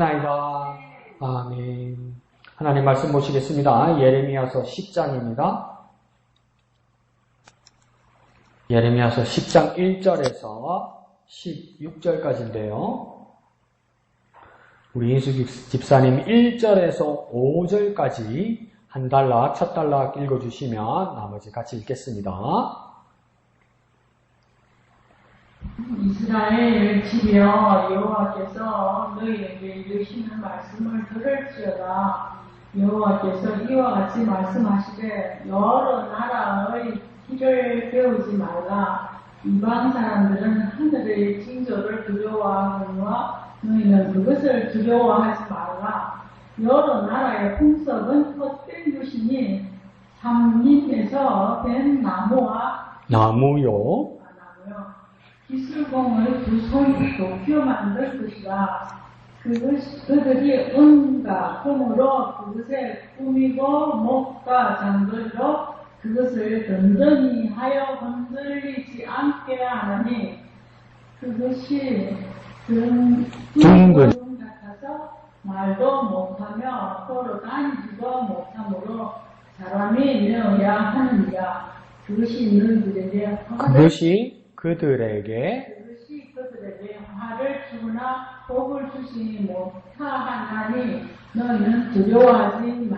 믿었나이다. 아멘. 하나님 말씀 보시겠습니다. 예레미야서 10장입니다. 예레미야서 10장 1절에서 16절까지인데요. 우리 인수 집사님 1절에서 5절까지 한 단락, 첫 단락 읽어주시면 나머지 같이 읽겠습니다. 이스라엘 집이여, 여호와께서 너희에게 이르시는 말씀을 들을지어다. 여호와께서 이와 같이 말씀하시되 여러 나라의 길을 배우지 말라. 이방 사람들은 하늘의 징조를 두려워하거니와 너희는 그것을 두려워하지 말라. 여러 나라의 풍속은 헛된 것이니 삼림에서 된 나무와 나무요. 기술공을 두 손이 높여 만들 것이라. 그들이 은과 금으로 그것을 꾸미고 목과 장들로 그것을 든든히 하여 흔들리지 않게 하나니 그것이 둥근 같아서 말도 못하며 서로 다니지도 못하므로 사람이 내어야 하느니라. 그것이 그들에게 화를 주거나 복을 주시니 못하나니 너희는 두려워하지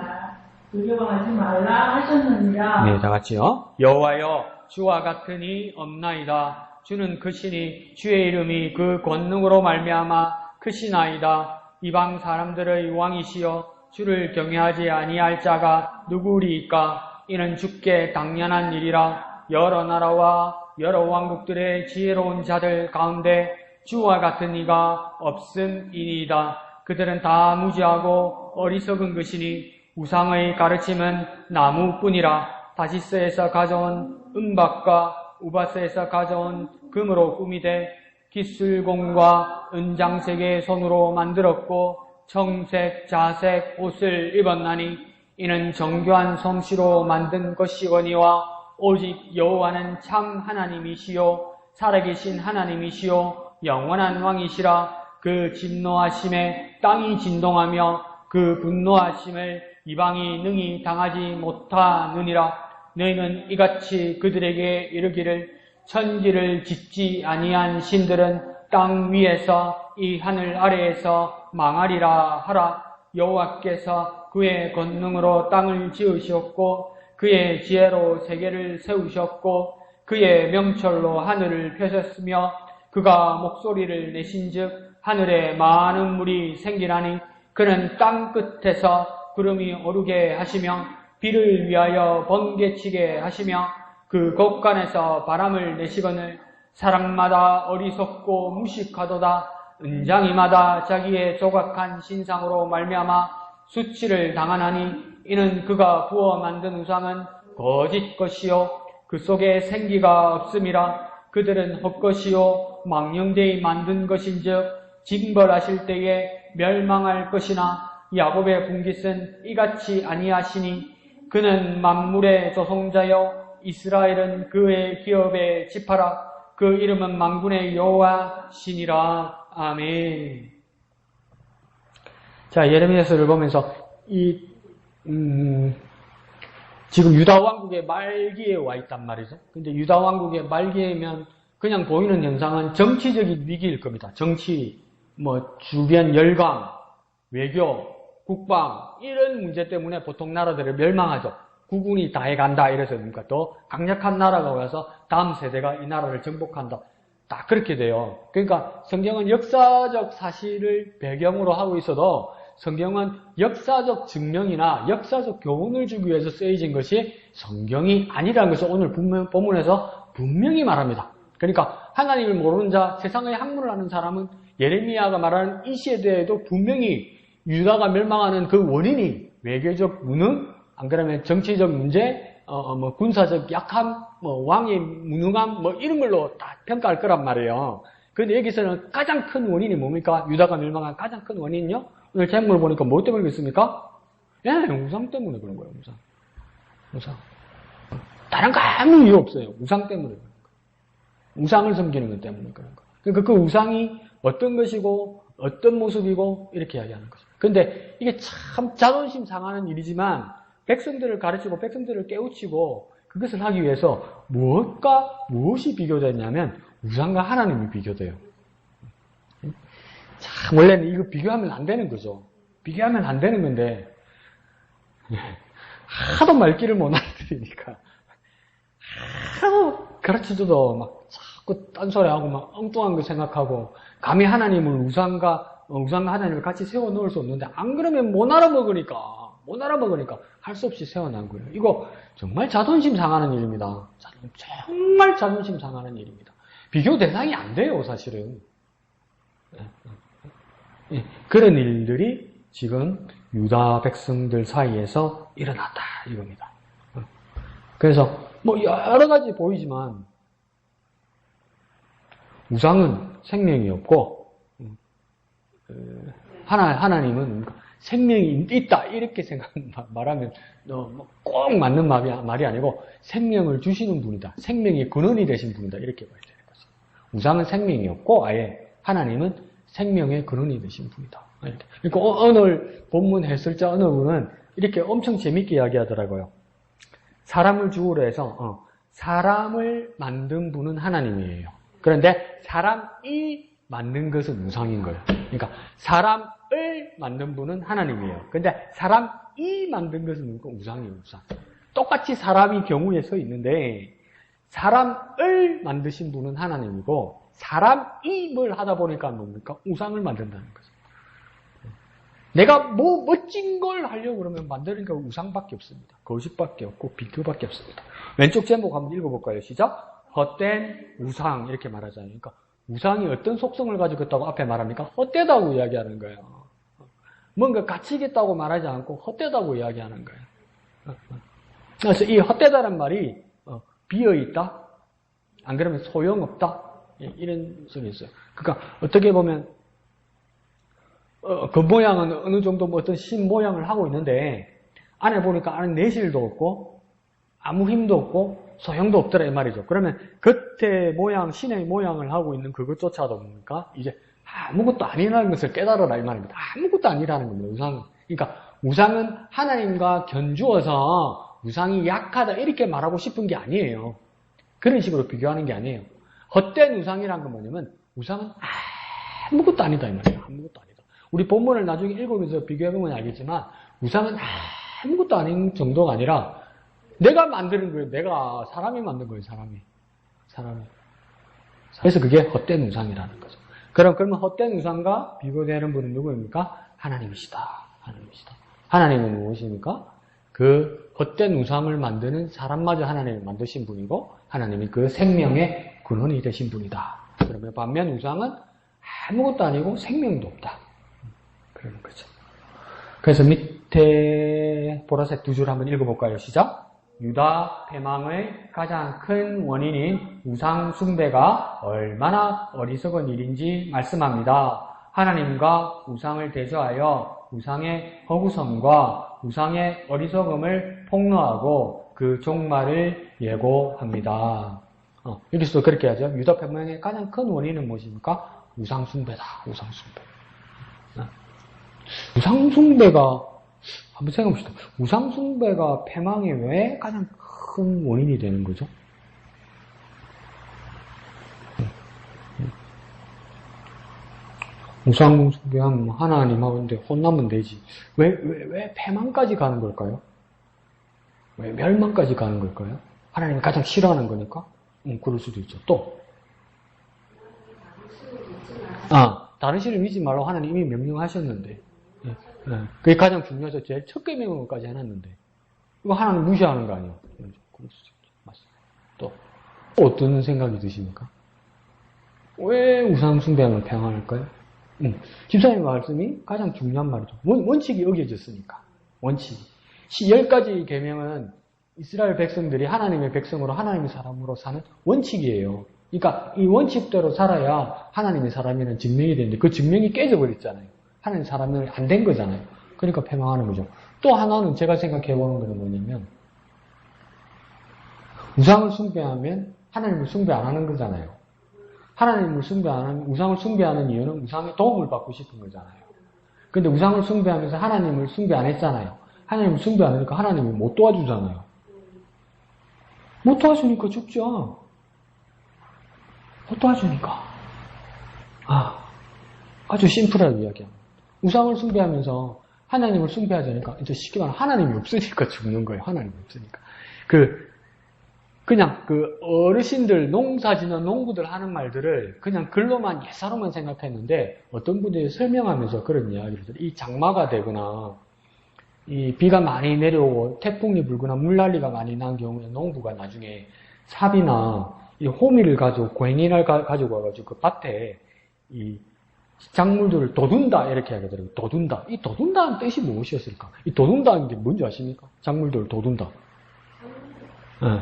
말라 하셨느니라. 네, 다 같이요. 여호와여, 주와 같으니 없나이다. 주는 크시니 주의 이름이 그 권능으로 말미암아 크시나이다. 이방 사람들의 왕이시여, 주를 경외하지 아니할 자가 누구리이까? 이는 주께 당연한 일이라. 여러 나라와 여러 왕국들의 지혜로운 자들 가운데 주와 같은 이가 없음이니이다. 그들은 다 무지하고 어리석은 것이니 우상의 가르침은 나무뿐이라. 다시스에서 가져온 은박과 우바스에서 가져온 금으로 꾸미되 기술공과 은장색의 손으로 만들었고 청색, 자색 옷을 입었나니 이는 정교한 솜씨로 만든 것이거니와 오직 여호와는 참 하나님이시요 살아계신 하나님이시요 영원한 왕이시라. 그 진노하심에 땅이 진동하며 그 분노하심을 이방이 능히 당하지 못하느니라. 너희는 이같이 그들에게 이르기를 천지를 짓지 아니한 신들은 땅 위에서 이 하늘 아래에서 망하리라 하라. 여호와께서 그의 권능으로 땅을 지으셨고 그의 지혜로 세계를 세우셨고 그의 명철로 하늘을 펴셨으며 그가 목소리를 내신즉 하늘에 많은 물이 생기나니 그는 땅 끝에서 구름이 오르게 하시며 비를 위하여 번개치게 하시며 그 곳간에서 바람을 내시거늘 사람마다 어리석고 무식하도다. 은장이마다 자기의 조각한 신상으로 말미암아 수치를 당하나니 이는 그가 부어 만든 우상은 거짓 것이요 그 속에 생기가 없음이라. 그들은 헛것이요 망령되이 만든 것인즉 징벌하실 때에 멸망할 것이나 야곱의 분깃은 이같이 아니하시니 그는 만물의 조성자여 이스라엘은 그의 기업의 지파라. 그 이름은 만군의 여호와 신이라. 아멘. 자, 예레미야서를 보면서 지금 유다 왕국의 말기에 와 있단 말이죠. 근데 유다 왕국의 말기에면 그냥 보이는 현상은 정치적인 위기일 겁니다. 정치, 주변 열강, 외교, 국방 이런 문제 때문에 보통 나라들을 멸망하죠. 국군이 다 해간다 이래서 그러니까 더 강력한 나라가 와서 다음 세대가 이 나라를 정복한다. 딱 그렇게 돼요. 그러니까 성경은 역사적 사실을 배경으로 하고 있어도 성경은 역사적 증명이나 역사적 교훈을 주기 위해서 쓰여진 것이 성경이 아니라는 것을 오늘 본문에서 분명히 말합니다. 그러니까 하나님을 모르는 자, 세상의 학문을 아는 사람은 예레미야가 말하는 이 시대에도 분명히 유다가 멸망하는 그 원인이 외교적 무능, 안 그러면 정치적 문제, 군사적 약함, 왕의 무능함, 이런 걸로 다 평가할 거란 말이에요. 그런데 여기서는 가장 큰 원인이 뭡니까? 유다가 멸망한 가장 큰 원인은요? 오늘 제목을 보니까 뭐 때문에 그렇습니까? 예, 우상 때문에 그런 거예요, 우상. 다른 거 아무 이유 없어요. 우상 때문에 그런 거예요. 우상을 섬기는 것 때문에 그런 거예요. 그러니까 그 우상이 어떤 것이고, 어떤 모습이고 이렇게 이야기하는 거죠. 근데 이게 참 자존심 상하는 일이지만 백성들을 가르치고 백성들을 깨우치고 그것을 하기 위해서 무엇이 비교되냐면 우상과 하나님이 비교돼요. 참 원래는 이거 비교하면 안 되는 거죠. 비교하면 안 되는 건데 하도 말귀를 못 알아들으니까 하도 가르쳐줘도 막 자꾸 딴소리하고 막 엉뚱한 거 생각하고 감히 하나님을 우상과 하나님을 같이 세워 놓을 수 없는데 안 그러면 못 알아먹으니까 할 수 없이 세워난 거예요. 이거 정말 자존심 상하는 일입니다. 정말 자존심 상하는 일입니다. 비교 대상이 안 돼요, 사실은. 그런 일들이 지금 유다 백성들 사이에서 일어났다 이겁니다. 그래서 뭐 여러 가지 보이지만 우상은 생명이 없고 하나님은 생명이 있다 이렇게 말하면 꼭 맞는 말이 아니고 생명을 주시는 분이다. 생명의 근원이 되신 분이다. 이렇게 봐야 되는 거죠. 우상은 생명이 없고 아예 하나님은 생명의 근원이 되신 분이다. 그러니까 오늘 본문 해설자 어느 분은 이렇게 엄청 재밌게 이야기하더라고요. 사람을 주어로 해서 사람을 만든 분은 하나님이에요. 그런데 사람이 만든 것은 우상인 거예요. 그러니까 사람을 만든 분은 하나님이에요. 근데 사람이 만든 것은 우상이에요. 우상. 똑같이 사람이 경우에 서 있는데 사람을 만드신 분은 하나님이고 사람이 뭘 하다 보니까 뭡니까? 우상을 만든다는 거죠. 내가 뭐 멋진 걸 하려고 그러면 만드는 게 우상밖에 없습니다. 거짓밖에 없고 비교밖에 없습니다. 왼쪽 제목 한번 읽어볼까요? 시작. 헛된 우상 이렇게 말하잖아요. 그러니까 우상이 어떤 속성을 가지고 있다고 앞에 말합니까? 헛되다고 이야기하는 거예요. 뭔가 가치 있다고 말하지 않고 헛되다고 이야기하는 거예요. 그래서 이 헛되다는 말이 비어있다? 안 그러면 소용없다? 이런 소리 있어요. 그러니까 어떻게 보면 그 모양은 어느 정도 뭐 어떤 신 모양을 하고 있는데 안에 보니까 안에 내실도 없고 아무 힘도 없고 소용도 없더라 이 말이죠. 그러면 겉에 모양, 신의 모양을 하고 있는 그것조차도 뭡니까? 이제 아무것도 아니라는 것을 깨달아라 이 말입니다. 아무것도 아니라는 겁니다. 우상은. 그러니까 우상은 하나님과 견주어서 우상이 약하다 이렇게 말하고 싶은 게 아니에요. 그런 식으로 비교하는 게 아니에요. 헛된 우상이란 건 뭐냐면 우상은 아무것도 아니다 이 말이에요. 아무것도 아니다. 우리 본문을 나중에 읽으면서 비교해보면 알겠지만 우상은 아무것도 아닌 정도가 아니라 내가 만드는 거예요. 내가 사람이 만든 거예요. 사람이. 그래서 그게 헛된 우상이라는 거죠. 그러면 헛된 우상과 비교되는 분은 누구입니까? 하나님이시다. 하나님은 무엇입니까? 그 헛된 우상을 만드는 사람마저 하나님을 만드신 분이고 하나님이 그 생명의 근원이 되신 분이다. 그러면 반면 우상은 아무것도 아니고 생명도 없다. 그러는 거죠. 그래서 밑에 보라색 두 줄 한번 읽어볼까요? 시작. 유다 패망의 가장 큰 원인인 우상 숭배가 얼마나 어리석은 일인지 말씀합니다. 하나님과 우상을 대조하여 우상의 허구성과 우상의 어리석음을 폭로하고 그 종말을 예고합니다. 여기서도 그렇게 하죠. 유다 패망의 가장 큰 원인은 무엇입니까? 우상 숭배다. 우상 숭배. 우상 숭배가 한번 생각해봅시다. 우상 숭배가 패망의 왜 가장 큰 원인이 되는 거죠? 우상 숭배하면 하나님하고 혼나면 되지. 왜 패망까지 가는 걸까요? 왜 멸망까지 가는 걸까요? 하나님이 가장 싫어하는 거니까? 그럴 수도 있죠. 또. 다른 신을 믿지 말라고 하나님 이미 명령하셨는데. 그게 가장 중요하죠. 제일 첫 계명까지 해놨는데. 이거 하나님 무시하는 거 아니에요? 그럴 수 있죠. 맞습니다. 또 어떤 생각이 드십니까? 왜 우상 숭배하면 패망할까요? 집사님 말씀이 가장 중요한 말이죠. 원칙이 어겨졌으니까. 원칙이. 10가지 계명은 이스라엘 백성들이 하나님의 백성으로 하나님의 사람으로 사는 원칙이에요. 그러니까 이 원칙대로 살아야 하나님의 사람이라는 증명이 되는데 그 증명이 깨져버렸잖아요. 하나님 사람은 안 된 거잖아요. 그러니까 패망하는 거죠. 또 하나는 제가 생각해보는 거는 뭐냐면 우상을 숭배하면 하나님을 숭배 안 하는 거잖아요. 하나님을 숭배하는, 우상을 숭배하는 이유는 우상의 도움을 받고 싶은 거잖아요. 근데 우상을 숭배하면서 하나님을 숭배 안 했잖아요. 하나님을 숭배 안 하니까 하나님이 못 도와주잖아요. 못 도와주니까 죽죠. 못 도와주니까. 아주 심플하게 이야기합니다. 우상을 숭배하면서 하나님을 숭배하자니까 이제 쉽게 말하면 하나님이 없으니까 죽는 거예요. 하나님이 없으니까. 그냥 어르신들, 농사짓는 농부들 하는 말들을 그냥 글로만 예사로만 생각했는데 어떤 분들이 설명하면서 그런 이야기를 들어요. 이 장마가 되거나 이 비가 많이 내려오고 태풍이 불거나 물난리가 많이 난 경우에 농부가 나중에 삽이나 이 호미를 가지고 고행이를 가지고 와가지고 그 밭에 이 작물들을 도둔다 이렇게 하게 되더라고요. 도둔다. 이 도둔다는 뜻이 무엇이었을까? 이 도둔다는 게 뭔지 아십니까? 작물들을 도둔다.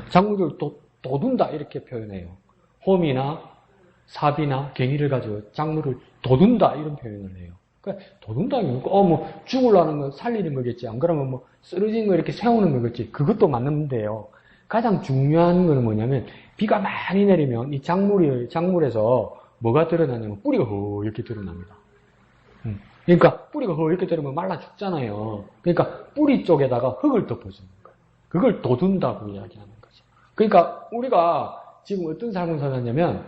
작물들을 도둔다 이렇게 표현해요. 호미나 삽이나 갱이를 가지고 작물을 도둔다 이런 표현을 해요. 그러니까 도둔다는 게 뭐 죽으려는 거 살리는 거겠지. 안 그러면 뭐 쓰러진 거 이렇게 세우는 거겠지. 그것도 맞는데요. 가장 중요한 건 뭐냐면 비가 많이 내리면 이 작물에서 뭐가 드러나냐면 뿌리가 이렇게 드러납니다. 그러니까 뿌리가 이렇게 드러나면 말라 죽잖아요. 그러니까 뿌리 쪽에다가 흙을 덮어주는 거예요. 그걸 도둔다고 이야기하는 거죠. 그러니까 우리가 지금 어떤 삶을 살았냐면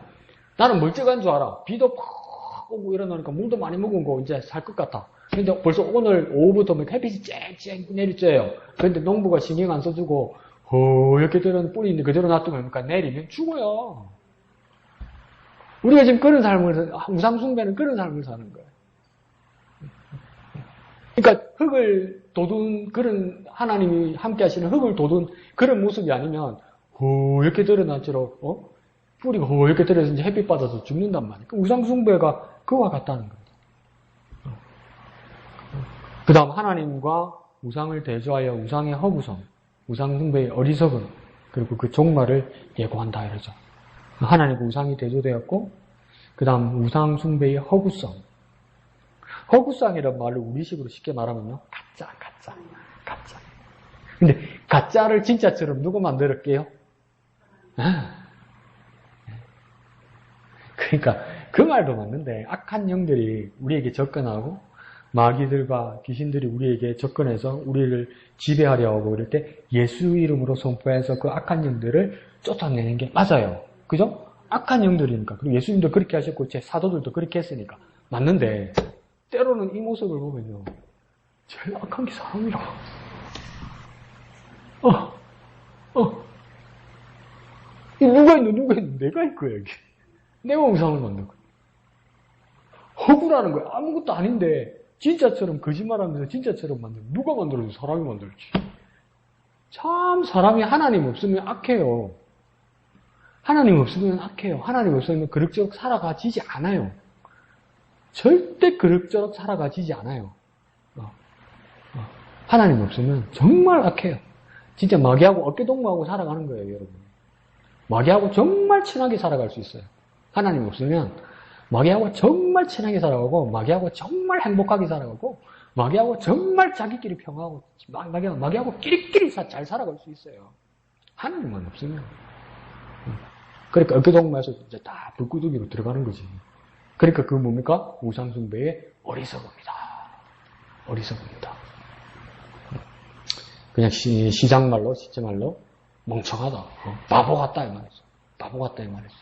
나는 멀쩡한 줄 알아. 비도 팍 오고 이러니까 물도 많이 먹은 거 이제 살 것 같아. 근데 벌써 오늘 오후부터 햇빛이 쨍쨍 내리쬐요. 그런데 농부가 신경 안 써주고 이렇게 들은 뿌리 있는데 그대로 놔두면 내리면 죽어요. 우리가 지금 그런 삶을, 우상숭배는 그런 삶을 사는 거예요. 그러니까 흙을 도둔, 그런 하나님이 함께 하시는 흙을 도둔 그런 모습이 아니면, 이렇게 드러날수록, 뿌리가 이렇게 들어서 이제 햇빛 받아서 죽는단 말이에요. 그러니까 우상숭배가 그와 같다는 거예요. 그 다음 하나님과 우상을 대조하여 우상의 허구성, 우상숭배의 어리석음, 그리고 그 종말을 예고한다 이러죠. 하나님과 우상이 대조되었고, 그 다음 우상숭배의 허구성. 허구성이란 말을 우리식으로 쉽게 말하면요. 가짜. 근데 가짜를 진짜처럼 누가 만들었게요? 그러니까 그 말도 맞는데 악한 영들이 우리에게 접근하고 마귀들과 귀신들이 우리에게 접근해서 우리를 지배하려 하고 그럴 때 예수 이름으로 선포해서 그 악한 영들을 쫓아내는 게 맞아요. 그죠? 악한 영들이니까. 그리고 예수님도 그렇게 하셨고 제 사도들도 그렇게 했으니까 맞는데 때로는 이 모습을 보면요. 제일 악한 게 사람이라. 누가 있는 내가 있 거야 이게. 내가 우상을 만든 거야. 허구라는 거야. 아무것도 아닌데 진짜처럼 거짓말하면서 진짜처럼 만들고 누가 만들어도 사람이 만들지. 참 사람이 하나님 없으면 악해요. 하나님 없으면 악해요. 하나님 없으면 그럭저럭 살아가지지 않아요. 절대 그럭저럭 살아가지지 않아요. 하나님 없으면 정말 악해요. 진짜 마귀하고 어깨동무하고 살아가는 거예요, 여러분. 마귀하고 정말 친하게 살아갈 수 있어요. 하나님 없으면 마귀하고 정말 친하게 살아가고 마귀하고 정말 행복하게 살아가고 마귀하고 정말 자기끼리 평화하고 마귀하고 끼리끼리 잘 살아갈 수 있어요. 하나님만 없으면. 그러니까 어깨동무에서 이제 다 불구덩이로 들어가는 거지. 그러니까 그 뭡니까? 우상숭배의 어리석음이다. 어리석음이다. 그냥 시장말로 멍청하다. 바보 같다 이 말이죠. 바보 같다 이 말이죠.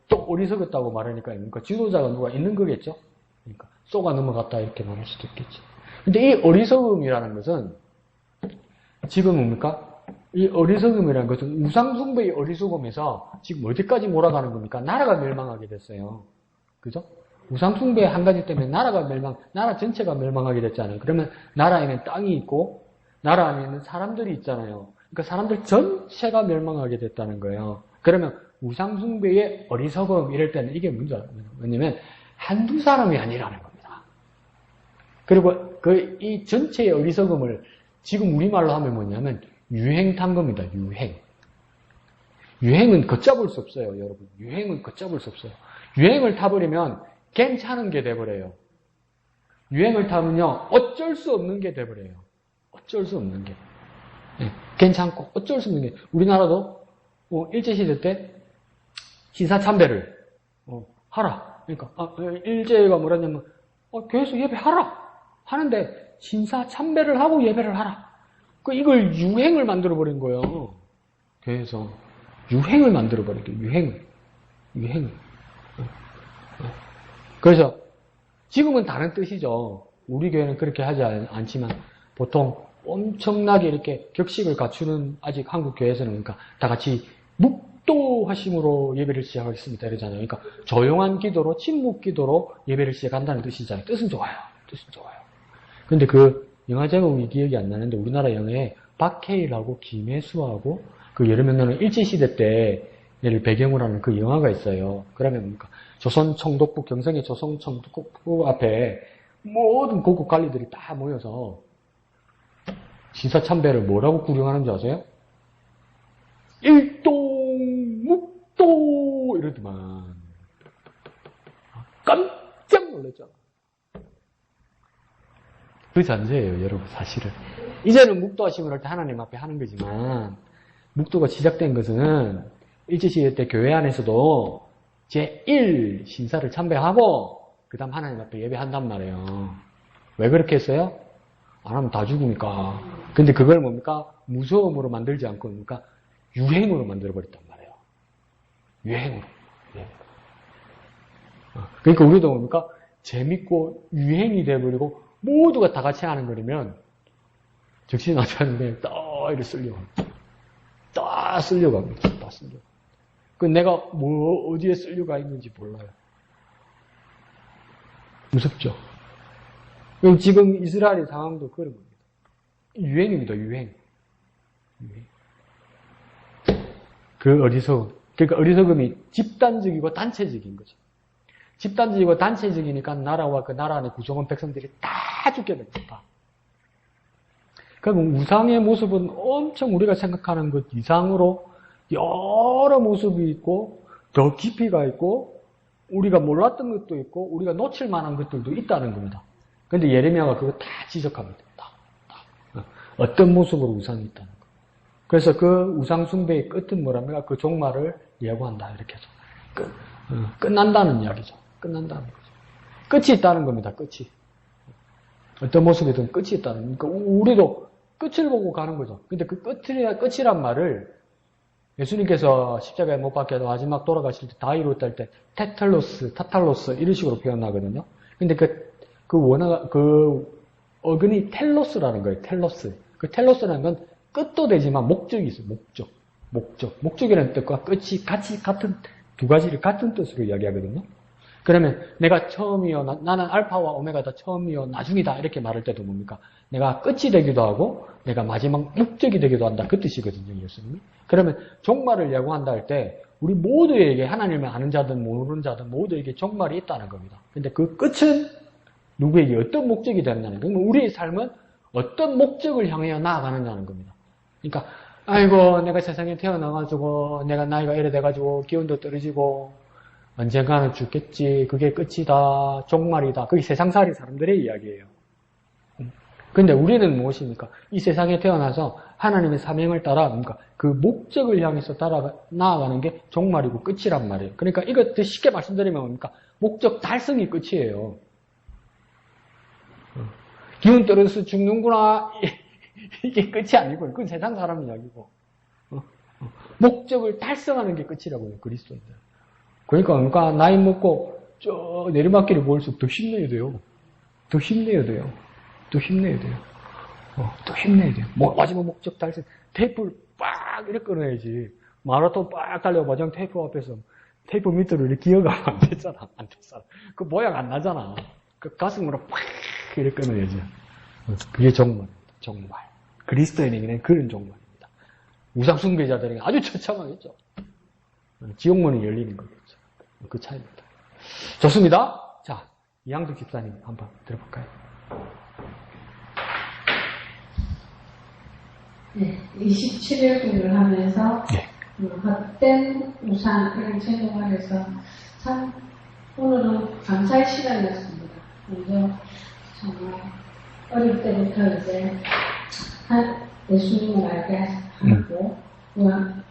또 어리석었다고 말하니까 그러니까 지도자가 누가 있는 거겠죠? 그러니까 쏘가 넘어갔다 이렇게 말할 수도 있겠지. 근데 이 어리석음이라는 것은 지금 뭡니까? 이 어리석음이라는 것은 우상숭배의 어리석음에서 지금 어디까지 몰아가는 겁니까? 나라가 멸망하게 됐어요. 그죠? 우상숭배 한 가지 때문에 나라 전체가 멸망하게 됐잖아요. 그러면 나라에는 땅이 있고, 나라 안에는 사람들이 있잖아요. 그러니까 사람들 전체가 멸망하게 됐다는 거예요. 그러면 우상숭배의 어리석음 이럴 때는 이게 뭐냐면 한두 사람이 아니라는 겁니다. 그리고 이 전체의 어리석음을 지금 우리말로 하면 뭐냐면 유행 탄 겁니다. 유행은 걷잡을 수 없어요, 여러분. 유행은 걷잡을 수 없어요. 유행을 타버리면 괜찮은 게 돼버려요. 유행을 타면요, 어쩔 수 없는 게 돼버려요. 어쩔 수 없는 게. 네, 괜찮고, 어쩔 수 없는 게. 우리나라도, 일제시대 때, 신사참배를 하라. 그러니까 일제가 뭐라냐면 교회에서 예배하라 하는데 신사참배를 하고 예배를 하라. 이걸 유행을 만들어 버린 거예요. 교회에서 유행을 만들어 버린 거예요. 유행을. 그래서 지금은 다른 뜻이죠. 우리 교회는 그렇게 하지 않지만 보통 엄청나게 이렇게 격식을 갖추는 아직 한국 교회에서는 그러니까 다 같이 묵도하심으로 예배를 시작하겠습니다 이러잖아요. 그러니까 조용한 기도로 침묵 기도로 예배를 시작한다는 뜻이잖아요. 뜻은 좋아요. 근데 그 영화 제목이 기억이 안 나는데 우리나라 영화에 박해일하고 김혜수하고 그 여러 명나는 일제시대 때를 배경으로 하는 그 영화가 있어요. 그러면 뭡니까? 조선 총독부, 경성의 조선 총독부 앞에 모든 고급 관리들이 다 모여서 신사참배를 뭐라고 구령하는지 아세요? 일동, 묵도 이러더만 깜짝 놀랐죠. 그 잔재예요, 여러분, 사실은. 이제는 묵도하심을 할 때 하나님 앞에 하는 거지만 묵도가 시작된 것은 일제시대 때 교회 안에서도 제1 신사를 참배하고 그 다음 하나님 앞에 예배한단 말이에요. 왜 그렇게 했어요? 안 하면 다 죽으니까. 근데 그걸 뭡니까? 무서움으로 만들지 않고 뭡니까? 유행으로 만들어버렸단 말이에요. 유행으로. 예. 그러니까 우리도 뭡니까? 재밌고 유행이 돼버리고 모두가 다 같이 하는 거라면 정신나자는데 이렇게 쓸려갑니다. 다 쓸려갑니다. 다 쓸려. 그 내가 어디에 쓸려가 있는지 몰라요. 무섭죠? 지금 이스라엘의 상황도 그런 겁니다. 유행입니다, 유행. 그러니까 어리석음이 집단적이고 단체적인 거죠. 집단적이고 단체적이니까 나라와 그 나라 안에 구성원 백성들이 다 죽게 됩니다. 그럼 우상의 모습은 엄청 우리가 생각하는 것 이상으로 여러 모습이 있고 더 깊이가 있고 우리가 몰랐던 것도 있고 우리가 놓칠 만한 것들도 있다는 겁니다. 그런데 예레미야가 그거 다 지적합니다. 다. 어떤 모습으로 우상이 있다는 거. 그래서 그 우상 숭배의 끝은 뭐랍니까? 그 종말을 예고한다 이렇게 해서 끝난다는 이야기죠. 끝난다는 거죠. 끝이 있다는 겁니다. 끝이. 어떤 모습이든 끝이 있다는. 그러니까 우리도 끝을 보고 가는 거죠. 근데 그 끝이란 말을 예수님께서 십자가에 못 박혀도 마지막 돌아가실 때 다 이루었다 할 때 타탈로스 이런 식으로 표현하거든요. 근데 그 어근이 텔로스라는 거예요. 텔로스. 그 텔로스라는 건 끝도 되지만 목적이 있어요. 목적이라는 뜻과 끝이 같이 같은 두 가지를 같은 뜻으로 이야기하거든요. 그러면 내가 처음이요, 나는 알파와 오메가다, 처음이요, 나중이다 이렇게 말할 때도 뭡니까? 내가 끝이 되기도 하고 내가 마지막 목적이 되기도 한다. 그 뜻이거든요. 예수님이. 그러면 종말을 예고한다 할 때 우리 모두에게 하나님을 아는 자든 모르는 자든 모두에게 종말이 있다는 겁니다. 근데 그 끝은 누구에게 어떤 목적이 되느냐는 거예요. 우리의 삶은 어떤 목적을 향해 나아가느냐는 겁니다. 그러니까 아이고 내가 세상에 태어나가지고 내가 나이가 이래 돼가지고 기운도 떨어지고 언젠가는 죽겠지. 그게 끝이다. 종말이다. 그게 세상살이 사람들의 이야기예요. 근데 우리는 무엇입니까? 이 세상에 태어나서 하나님의 사명을 따라 그러니까 그 목적을 향해서 나아가는 게 종말이고 끝이란 말이에요. 그러니까 이것 쉽게 말씀드리면 뭡니까? 목적 달성이 끝이에요. 기운 떨어져서 죽는구나. 이게 끝이 아니고 그건 세상 사람 이야기고 목적을 달성하는 게 끝이라고요. 그리스도인들. 그러니까 나이 먹고 저 내리막길을 볼수록 더 힘내야 돼요. 더 힘내야 돼요. 마지막 목적 달성. 테이프를 빡 이렇게 끊어야지. 마라톤 빡 달려 마지막 테이프 앞에서 테이프 밑으로 이렇게 기어가면 안 되잖아. 그 모양 안 나잖아. 그 가슴으로 팍 이렇게 끊어야지. 그게 종말. 그리스도인에게는 그런 종말입니다. 우상숭배자들에게 아주 처참하겠죠. 지옥문이 열리는 거겠죠. 그 차이입니다. 좋습니다. 자, 이양득 집사님 한번 들어볼까요? 네, 27일 공부를 하면서 헛된 우상 이런 제목을 해서 참 오늘은 감사의 시간이었습니다. 먼저 정말 어릴 때부터 이제 예수님을 알게 하고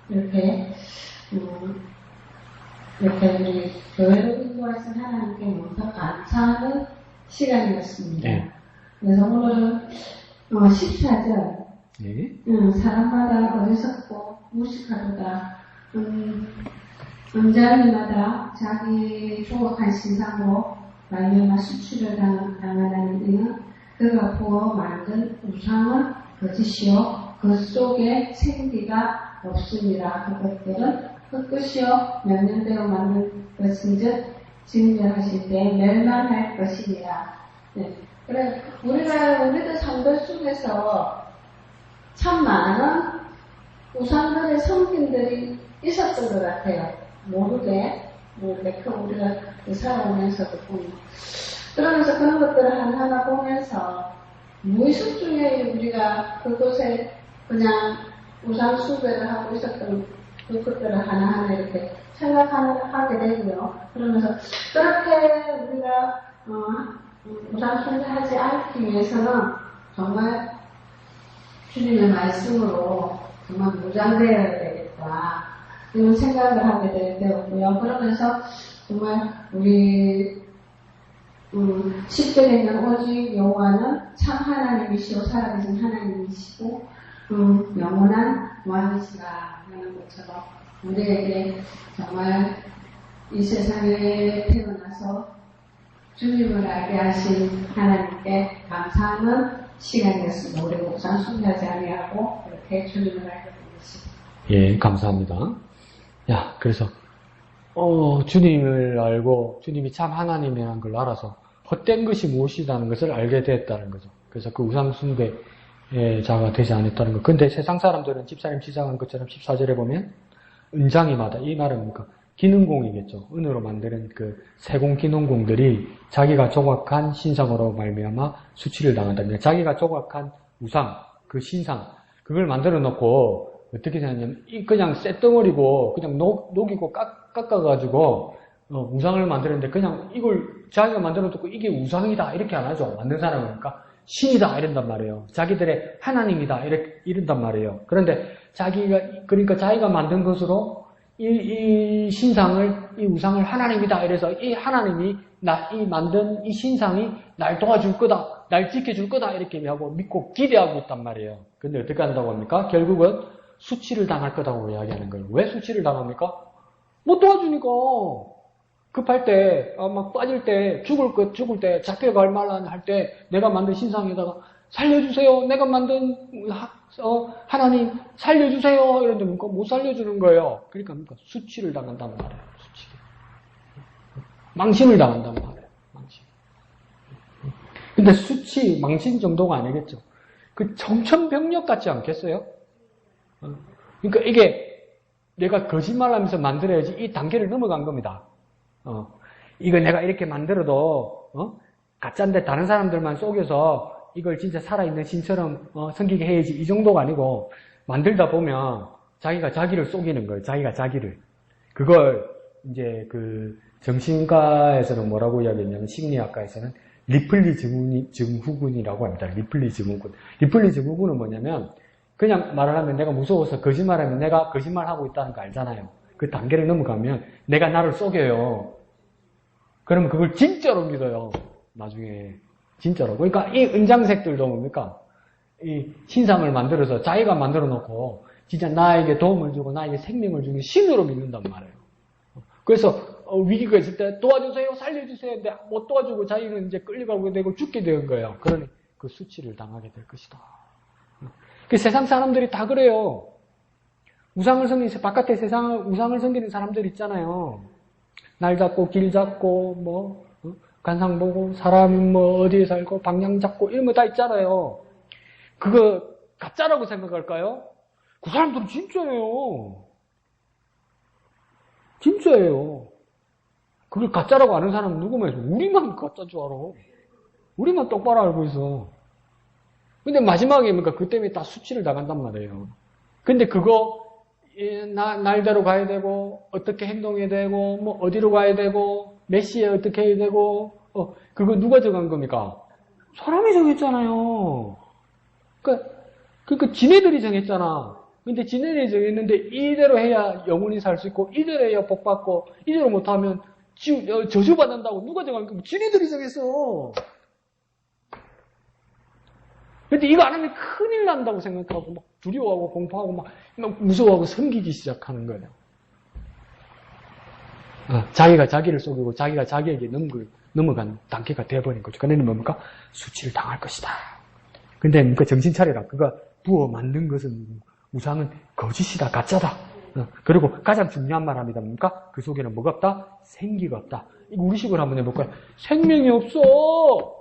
이렇게 이렇게 우리 교회로 인도하신 하나님께 너무 감사하는 시간이었습니다. 네. 그래서 오늘은 14절 네. 사람마다 어리석고 무식하도다. 언제마다 자기 조각한 신상으로 말미암아 수출을 당하다는 이는 그가 부어 만든 우상은 거짓이요 그 속에 생기가 없습니다. 그것들은 흙끝이요 몇 년대로 만든 것인즉 증명하실 때 멸망할 것이니라. 네. 그래 우리도 삶들 속에서 참 많은 우상들의 성품들이 있었던 것 같아요. 모르게 우리가 살아오면서도 보면. 그러면서 그런 것들을 하나하나 보면서 무의식 중에 우리가 그곳에 그냥 우상 숭배를 하고 있었던 그것들을 하나하나 이렇게 생각하게 되고요. 그러면서 그렇게 우리가 우상 숭배하지 않기 위해서는 정말 주님의 말씀으로 정말 무장되어야 되겠다. 이런 생각을 하게 되었고요. 그러면서 정말 우리 10절에는 오직 여호와는 참 하나님이시오 살아계신 하나님이시고 영원한 왕이시라 하는 것처럼 우리에게 정말 이 세상에 태어나서 주님을 알게 하신 하나님께 감사하는 시간이었습니다. 우리 목상 숭배하지 아니하고 이렇게 주님을 알게 된 것입니다. 예, 감사합니다. 야, 그래서 주님을 알고 주님이 참 하나님이라는 걸 알아서 헛된 것이 무엇이라는 것을 알게 됐다는 거죠. 그래서 그 우상 숭배자가 되지 않았다는 거. 근데 세상 사람들은 집사님 지적한 것처럼 14절에 보면 은장이마다, 이 말은 뭡니까? 기능공이겠죠. 은으로 만드는 그 세공 기능공들이 자기가 조각한 신상으로 말미암아 수치를 당한다. 자기가 조각한 우상, 그 신상, 그걸 만들어 놓고 어떻게 생각하냐면 그냥 쇳덩어리고 그냥 녹이고 깎아가지고 우상을 만드는데 그냥 이걸 자기가 만들어 놓고 이게 우상이다 이렇게 안 하죠. 만든 사람은 그러니까 신이다 이런단 말이에요. 자기들의 하나님이다 이런단 말이에요. 그런데 그러니까 자기가 만든 것으로 이 신상을, 이 우상을 하나님이다 이래서 이 하나님이 이 만든 이 신상이 날 도와줄 거다, 날 지켜줄 거다 이렇게 하고 믿고 기대하고 있단 말이에요. 근데 어떻게 한다고 합니까? 결국은 수치를 당할 거다고 이야기하는 거예요. 왜 수치를 당합니까? 못 도와주니까. 급할 때, 막 빠질 때, 죽을 때, 잡혀갈 말란 할 때, 내가 만든 신상에다가, 살려주세요. 내가 만든, 하나님, 살려주세요. 이런데 뭡니까? 못 살려주는 거예요. 그러니까 뭡니까? 수치를 당한단 말이에요. 수치. 망신을 당한단 말이에요. 망신. 근데 수치, 망신 정도가 아니겠죠. 그 정천벽력 같지 않겠어요? 그러니까 이게 내가 거짓말하면서 만들어야지 이 단계를 넘어간 겁니다. 이거 내가 이렇게 만들어도 가짜인데 다른 사람들만 속여서 이걸 진짜 살아있는 신처럼 섬기게 해야지 이 정도가 아니고 만들다 보면 자기가 자기를 속이는 거예요. 자기가 자기를. 그걸 이제 그 정신과에서는 뭐라고 이야기했냐면 심리학과에서는 리플리 증후군이라고 합니다. 리플리 증후군. 리플리 증후군은 뭐냐면 그냥 말을 하면 내가 무서워서 거짓말하면 내가 거짓말하고 있다는 거 알잖아요. 그 단계를 넘어가면 내가 나를 속여요. 그러면 그걸 진짜로 믿어요. 나중에. 진짜로. 그러니까 이 은장색들도 뭡니까? 이 신상을 만들어서 자기가 만들어 놓고 진짜 나에게 도움을 주고 나에게 생명을 주는 신으로 믿는단 말이에요. 그래서 위기가 있을 때 도와주세요, 살려주세요. 근데 못 도와주고 자기는 이제 끌려가게 되고 죽게 되는 거예요. 그러니 그 수치를 당하게 될 것이다. 그 세상 사람들이 다 그래요. 우상을 섬기는, 바깥에 세상을, 우상을 섬기는 사람들 있잖아요. 날 잡고, 길 잡고, 관상 보고, 사람 어디에 살고, 방향 잡고, 이런 거 다 있잖아요. 그거 가짜라고 생각할까요? 그 사람들은 진짜예요. 진짜예요. 그걸 가짜라고 아는 사람은 누구만 있어? 우리만 가짜인 줄 알아. 우리만 똑바로 알고 있어. 근데 마지막에 뭡니까? 그 때문에 다 수치를 당한단 말이에요. 근데 그거, 날대로 가야 되고, 어떻게 행동해야 되고, 어디로 가야 되고, 몇 시에 어떻게 해야 되고, 그거 누가 정한 겁니까? 사람이 정했잖아요. 그러니까 지네들이 정했잖아. 근데 지네들이 정했는데 이대로 해야 영원히 살 수 있고 이대로 해야 복 받고 이대로 못하면 저주받는다고 누가 정할까? 지네들이 정했어. 근데 이거 안 하면 큰일 난다고 생각하고 막 두려워하고 공포하고 막 무서워하고 섬기기 시작하는 거예요. 자기가 자기를 속이고 자기가 자기에게 넘어간 단계가 되어버린 거죠. 그러면 뭡니까? 수치를 당할 것이다. 근데 뭡니까? 정신 차리라. 그가 부어 만든 것은 우상은 거짓이다. 가짜다. 그리고 가장 중요한 말 합니다. 뭡니까? 그 속에는 뭐가 없다? 생기가 없다. 이거 우리식으로 한번 해볼까요? 생명이 없어.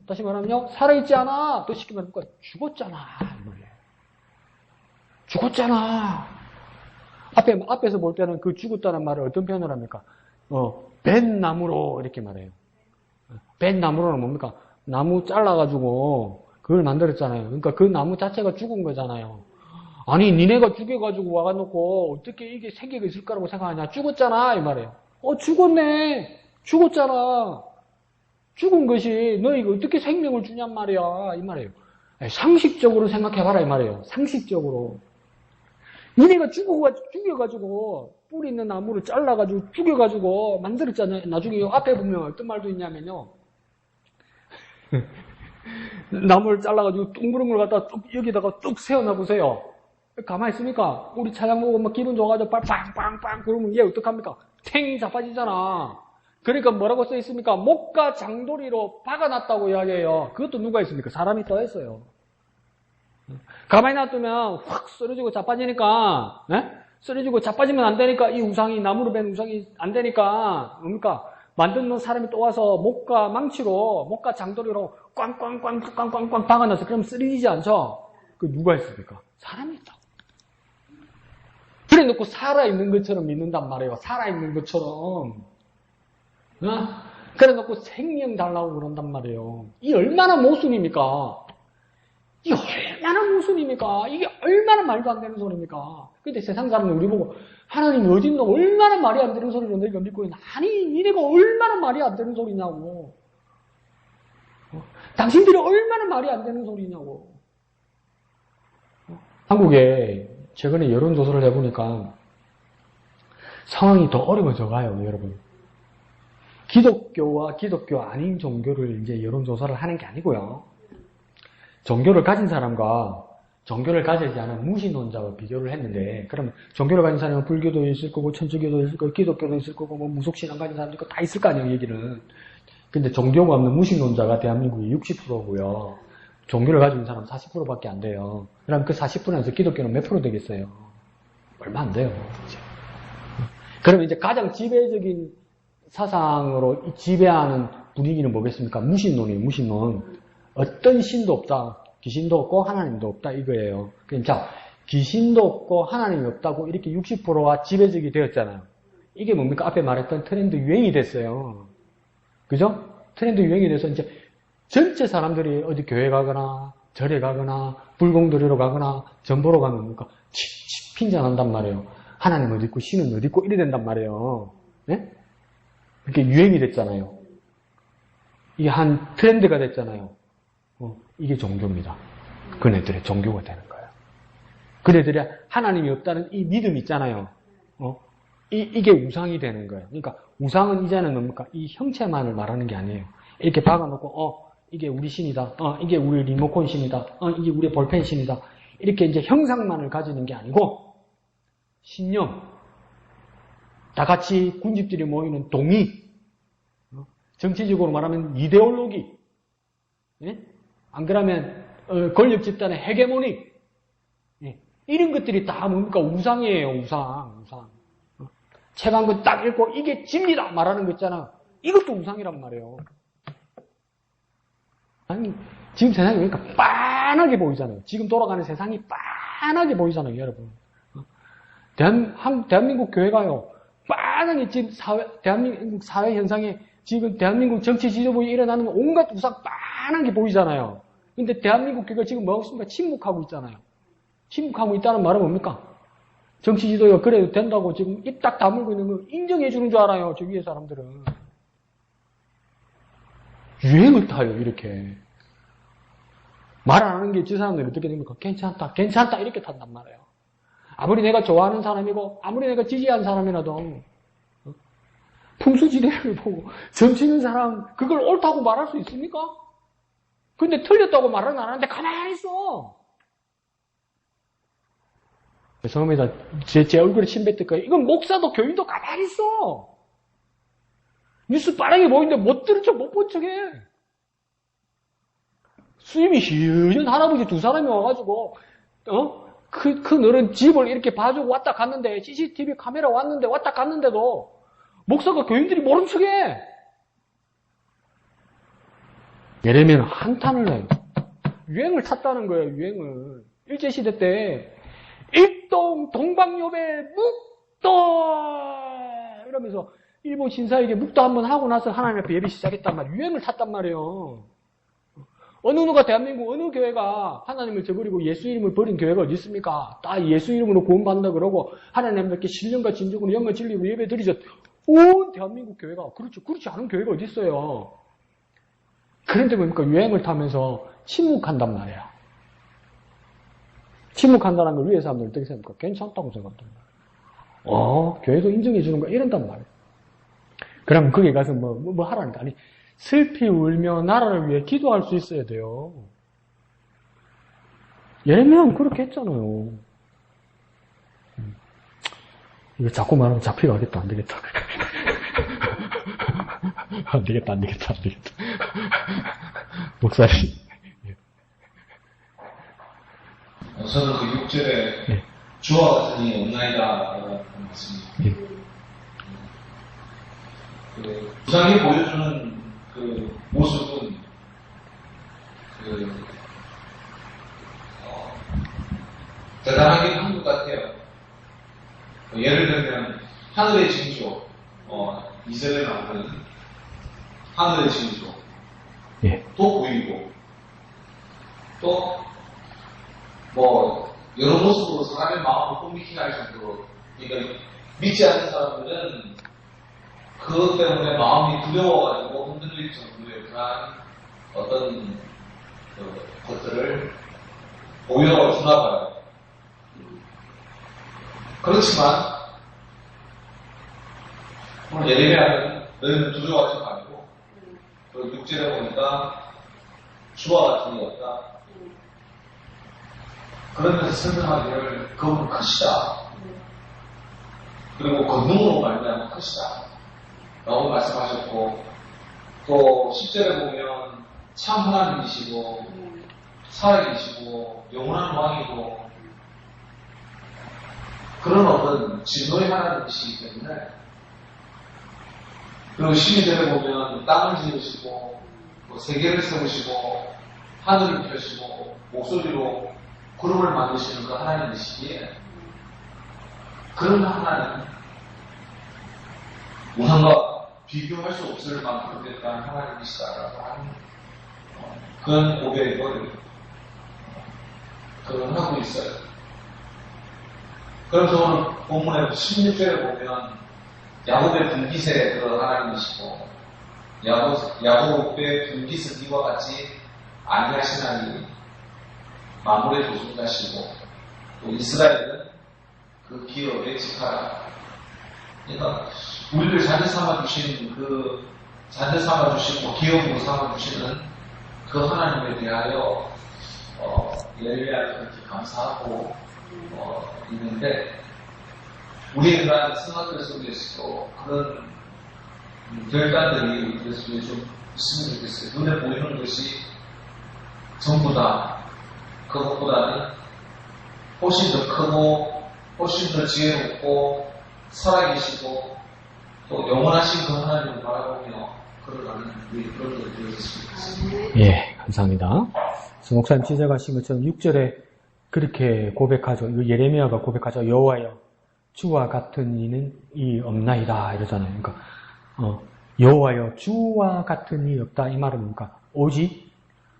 다시 말하면요. 살아있지 않아. 또 쉽게 말하면 죽었잖아. 죽었잖아. 앞에서 볼 때는 그 죽었다는 말을 어떤 표현을 합니까? 뱃나무로 이렇게 말해요. 뱃나무로는 뭡니까? 나무 잘라가지고 그걸 만들었잖아요. 그러니까 그 나무 자체가 죽은 거잖아요. 아니, 니네가 죽여가지고 와가놓고 어떻게 이게 생기가 있을 거라고 생각하냐? 죽었잖아. 이 말이에요. 죽었네. 죽었잖아. 죽은 것이 너희가 어떻게 생명을 주냔 말이야. 이 말이에요. 상식적으로 생각해봐라. 이 말이에요. 상식적으로. 니네가 죽여가지고 뿌리 있는 나무를 잘라가지고 죽여가지고 만들었잖아요. 나중에 앞에 보면 어떤 말도 있냐면요. 나무를 잘라가지고 둥그런 걸 갖다 여기다가 뚝 세워놔보세요. 가만히 있습니까? 우리 차량 보고 막 기분 좋아가지고 빵빵빵 그러면 얘 어떡합니까? 탱 자빠지잖아. 그러니까 뭐라고 써 있습니까? 목과 장도리로 박아놨다고 이야기해요. 그것도 누가 했습니까? 사람이 또 했어요. 가만히 놔두면 확 쓰러지고 자빠지니까, 네? 쓰러지고 자빠지면 안 되니까 이 우상이, 나무로 된 우상이 안 되니까, 뭡니까? 만든 사람이 또 와서 목과 망치로, 목과 장도리로 꽝꽝꽝 박아놨어. 그럼 쓰러지지 않죠? 그 누가 했습니까? 사람이 있다고. 그래 놓고 살아있는 것처럼 믿는단 말이에요. 살아있는 것처럼. 그래 놓고 생명 달라고 그런단 말이에요. 이 얼마나 모순입니까? 이게 얼마나 모순입니까? 이게 얼마나 말도 안 되는 소리입니까? 근데 세상 사람은 우리 보고 하나님이 어딨노? 얼마나 말이 안 되는 소리를 너희가 믿고 있나? 아니, 니네가 얼마나 말이 안 되는 소리냐고. 당신들이 얼마나 말이 안 되는 소리냐고. 한국에 최근에 여론조사를 해보니까 상황이 더 어려워져 가요, 여러분. 기독교와 기독교 아닌 종교를 이제 여론조사를 하는 게 아니고요. 종교를 가진 사람과 종교를 가지지 않은 무신론자와 비교를 했는데, 그러면 종교를 가진 사람은 불교도 있을 거고, 천주교도 있을 거고, 기독교도 있을 거고, 뭐 무속신앙 가진 사람도 있고, 다 있을 거 아니에요, 얘기는. 근데 종교가 없는 무신론자가 대한민국이 60%고요. 종교를 가진 사람은 40%밖에 안 돼요. 그럼 그 40%에서 기독교는 몇 프로 되겠어요? 얼마 안 돼요. 이제. 그러면 이제 가장 지배적인 사상으로 지배하는 분위기는 뭐겠습니까? 무신론이에요, 무신론. 어떤 신도 없다. 귀신도 없고 하나님도 없다 이거예요. 그러니까 귀신도 없고 하나님이 없다고 이렇게 60%가 지배적이 되었잖아요. 이게 뭡니까? 앞에 말했던 트렌드 유행이 됐어요. 그죠? 트렌드 유행이 돼서 이제 전체 사람들이 어디 교회 가거나 절에 가거나 불공드리러 가거나 전보러 가면 뭡니까? 칙칙 핀잔한단 말이에요. 하나님 어디 있고 신은 어디 있고 이래 된단 말이에요. 네? 이렇게 유행이 됐잖아요. 이게 한 트렌드가 됐잖아요. 이게 종교입니다. 그네들의 종교가 되는 거예요. 그네들의 하나님이 없다는 이 믿음 있잖아요. 이게 우상이 되는 거예요. 그러니까 우상은 이제는 뭡니까? 이 형체만을 말하는 게 아니에요. 이렇게 박아놓고 이게 우리 신이다. 이게 우리 리모컨 신이다. 이게 우리 볼펜 신이다. 이렇게 이제 형상만을 가지는 게 아니고 신념, 다 같이 군집들이 모이는 동의, 정치적으로 말하면 이데올로기, 예? 안 그러면 권력 집단의 헤게모니, 예. 이런 것들이 다 뭡니까? 우상이에요. 우상. 책한 딱 읽고 이게 진리다 말하는 거 있잖아. 이것도 우상이란 말이에요. 아니, 지금 세상이 그러니까 빤하게 보이잖아요. 지금 돌아가는 세상이 빤하게 보이잖아요, 여러분. 대한민국 교회가요, 빤하게 지금 대한민국 사회 현상에 지금 대한민국 정치 지도부에 일어나는 온갖 우상 빤하게 보이잖아요. 근데 대한민국 교회가 지금 뭐하고 있습니까? 침묵하고 있잖아요. 침묵하고 있다는 말은 뭡니까? 정치 지도가 그래도 된다고 지금 입 딱 다물고 있는 거 인정해 주는 줄 알아요, 저 위에 사람들은. 유행을 타요, 이렇게. 말 안 하는 게 저 사람들이 어떻게 됩니까? 괜찮다, 괜찮다 이렇게 탄단 말이에요. 아무리 내가 좋아하는 사람이고 아무리 내가 지지한 사람이라도 풍수지례를 보고 점치는 사람 그걸 옳다고 말할 수 있습니까? 근데 틀렸다고 말은 안 하는데 가만히 있어. 처음에다 제 얼굴에 침 뱉을까요? 이건 목사도 교인도 가만히 있어. 뉴스 빠르게 보이는데 못 들은 척 못 본 척해. 수임이 시은 할아버지 두 사람이 와가지고 그 너른 집을 이렇게 봐주고 왔다 갔는데 CCTV 카메라 왔는데 왔다 갔는데도 목사가 교인들이 모른 척해. 예레미야는 한탄을 해. 유행을 탔다는 거예요. 유행을. 일제시대 때 입동 동방요배 묵도 이러면서 일본 신사에게 묵도 한번 하고 나서 하나님 앞에 예배 시작했단 말이에요. 유행을 탔단 말이에요. 어느 누가 대한민국 어느 교회가 하나님을 저버리고 예수 이름을 버린 교회가 어디 있습니까? 다 예수 이름으로 구원받는다 그러고 하나님께 신령과 진정으로 영과 진리로 예배 드리죠. 온 대한민국 교회가 그렇지 않은 교회가 어디 있어요? 그런데 보니까 유행을 타면서 침묵한단 말이야. 침묵한다는 걸 위에 사람들 어떻게 생각합니까? 괜찮다고 생각한단 말이야. 교회도 인정해 주는 거야 이런단 말이야. 그럼 거기 가서 뭐 하라니까. 아니 슬피 울며 나라를 위해 기도할 수 있어야 돼요. 예레미야는 그렇게 했잖아요. 이거 자꾸 말하면 잡혀가겠다. 안 되겠다. 안 되겠다. 목사님. 저는 그 6절에 주와 같은 이 없나이다라는 말씀입니다. 부상이 보여주는 그 모습은 대단하긴 한 것 같아요. 예를 들면 하늘의 징조, 이절에 나오는 하늘의 징조 또 보이고 또 여러 모습으로 사람의 마음을 꿈미키게 할 정도로 그러니까 믿지 않는 사람들은 그것 때문에 마음이 두려워가지고 흔들릴 정도의 그러한 어떤 것들을 보여주나 봐요. 그렇지만 오늘 예레미야는 너희는 두려워하지 말고 그리고 6절에 보니까 주와 같은 이 없다. 그러면서 설명하기를 그분은 크시다. 그리고 권능으로 말미암아 크시다. 라고 말씀하셨고 또 10절에 보면 참 하나님이시고 살아계시고 영원한 왕이고 그런 어떤 진노의 하나님이시기 때문에 그리고 12절에 보면 땅을 지으시고 세계를 세우시고 하늘을 펴시고 목소리로 구름을 만드시는 그 하나님이시기에 그런 하나님 우상과 비교할 수 없을 만큼 됐다는 하나님이시다라고 하는 그런 고백을 하고 있어요. 그래서 오늘 본문의 16절에 보면 야곱의 분깃에 그런 하나님이시고 야곱의 분깃은 이와 같이 아니하시나니 만물의 조승자시고 또 이스라엘은 그 기업에 직하라. 그러니까 우리를 자녀 삼아주신 기업으로 삼아주시는 그 하나님에 대하여 예레미야를 그렇게 감사하고 있는데 우리의 그러한 생각들 속에서도 그런 결단들이 우리 속에 좀 있으면 좋겠어요. 눈에 보이는 것이 전부 다 그것보다는 훨씬 더 크고 훨씬 더 지혜롭고 살아계시고 또 영원하신 그 하나님을 바라보며 걸어가는 우리 그런 일이 되었으면 좋겠습니다. 예, 감사합니다. 목사님 지적하신 것처럼 6절에 그렇게 고백하죠. 예레미야가 고백하죠. 여호와여 주와 같은 이는 이 없나이다 이러잖아요. 그러니까 여호와여 주와 같은 이 없다 이 말은 뭡니까? 오직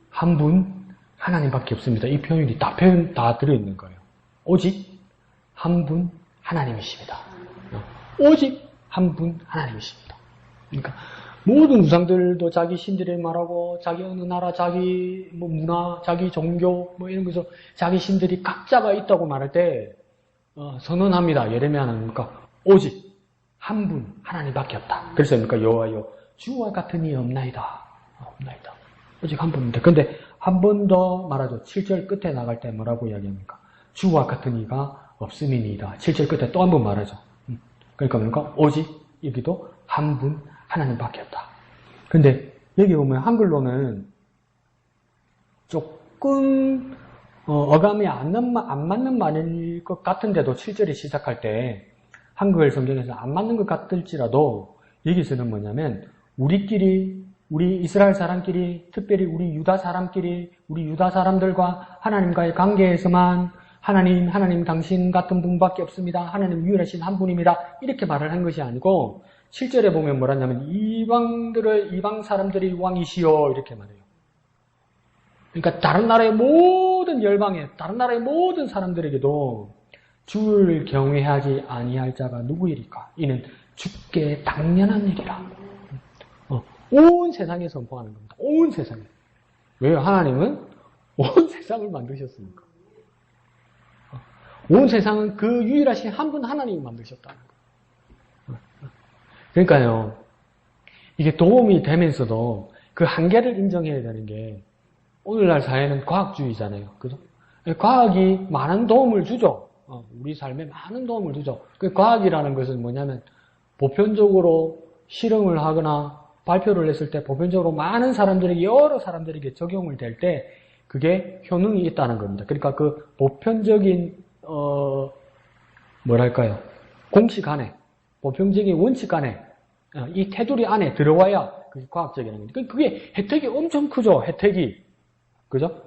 한 분 하나님밖에 없습니다. 이 표현 다 들어있는 거예요. 오직 한 분 하나님이십니다. 오직 한 분 하나님이십니다. 그러니까 모든 우상들도 자기 신들의 말하고, 자기 어느 나라, 자기 뭐 문화, 자기 종교, 뭐 이런 것으로 자기 신들이 각자가 있다고 말할 때, 선언합니다. 예레미야는 그러니까 오직 한 분, 하나님밖에 없다. 그래서 그러니까 여호와여, 주와 같은 이 없나이다. 없나이다. 오직 한 분인데. 근데 한 번 더 말하죠. 7절 끝에 나갈 때 뭐라고 이야기합니까? 주와 같은 이가 없음이니이다. 7절 끝에 또 한 번 말하죠. 그러니까 오직 여기도 한 분, 하나님밖에 없다. 근데 여기 보면 한글로는 조금 어감이 안 맞는 말일 것 같은데도 7절에 시작할 때 한글 성경에서 안 맞는 것 같을지라도 여기서는 뭐냐면 우리끼리, 우리 이스라엘 사람끼리, 특별히 우리 유다 사람끼리, 우리 유다 사람들과 하나님과의 관계에서만 하나님 당신 같은 분밖에 없습니다. 하나님 유일하신 한 분입니다. 이렇게 말을 한 것이 아니고 7절에 보면 뭐라냐면 이방 사람들이 왕이시여 이렇게 말해요. 그러니까 다른 나라의 모든 열방에, 다른 나라의 모든 사람들에게도 주를 경외하지 아니할 자가 누구이리까? 이는 주께 당연한 일이라. 온 세상에 선포하는 겁니다. 온 세상에. 왜요? 하나님은 온 세상을 만드셨으니까. 온 세상은 그 유일하신 한 분 하나님이 만드셨다는 거예요. 그러니까요, 이게 도움이 되면서도 그 한계를 인정해야 되는 게 오늘날 사회는 과학주의잖아요. 그죠? 과학이 많은 도움을 주죠. 우리 삶에 많은 도움을 주죠. 그 과학이라는 것은 뭐냐면 보편적으로 실험을 하거나 발표를 했을 때 보편적으로 많은 사람들에게, 여러 사람들에게 적용을 될 때 그게 효능이 있다는 겁니다. 그러니까 그 보편적인 뭐랄까요? 공식 안에, 보편적인 원칙 안에, 이 테두리 안에 들어와야 그게 과학적이라는 겁니다. 그게 혜택이 엄청 크죠, 혜택이. 그죠?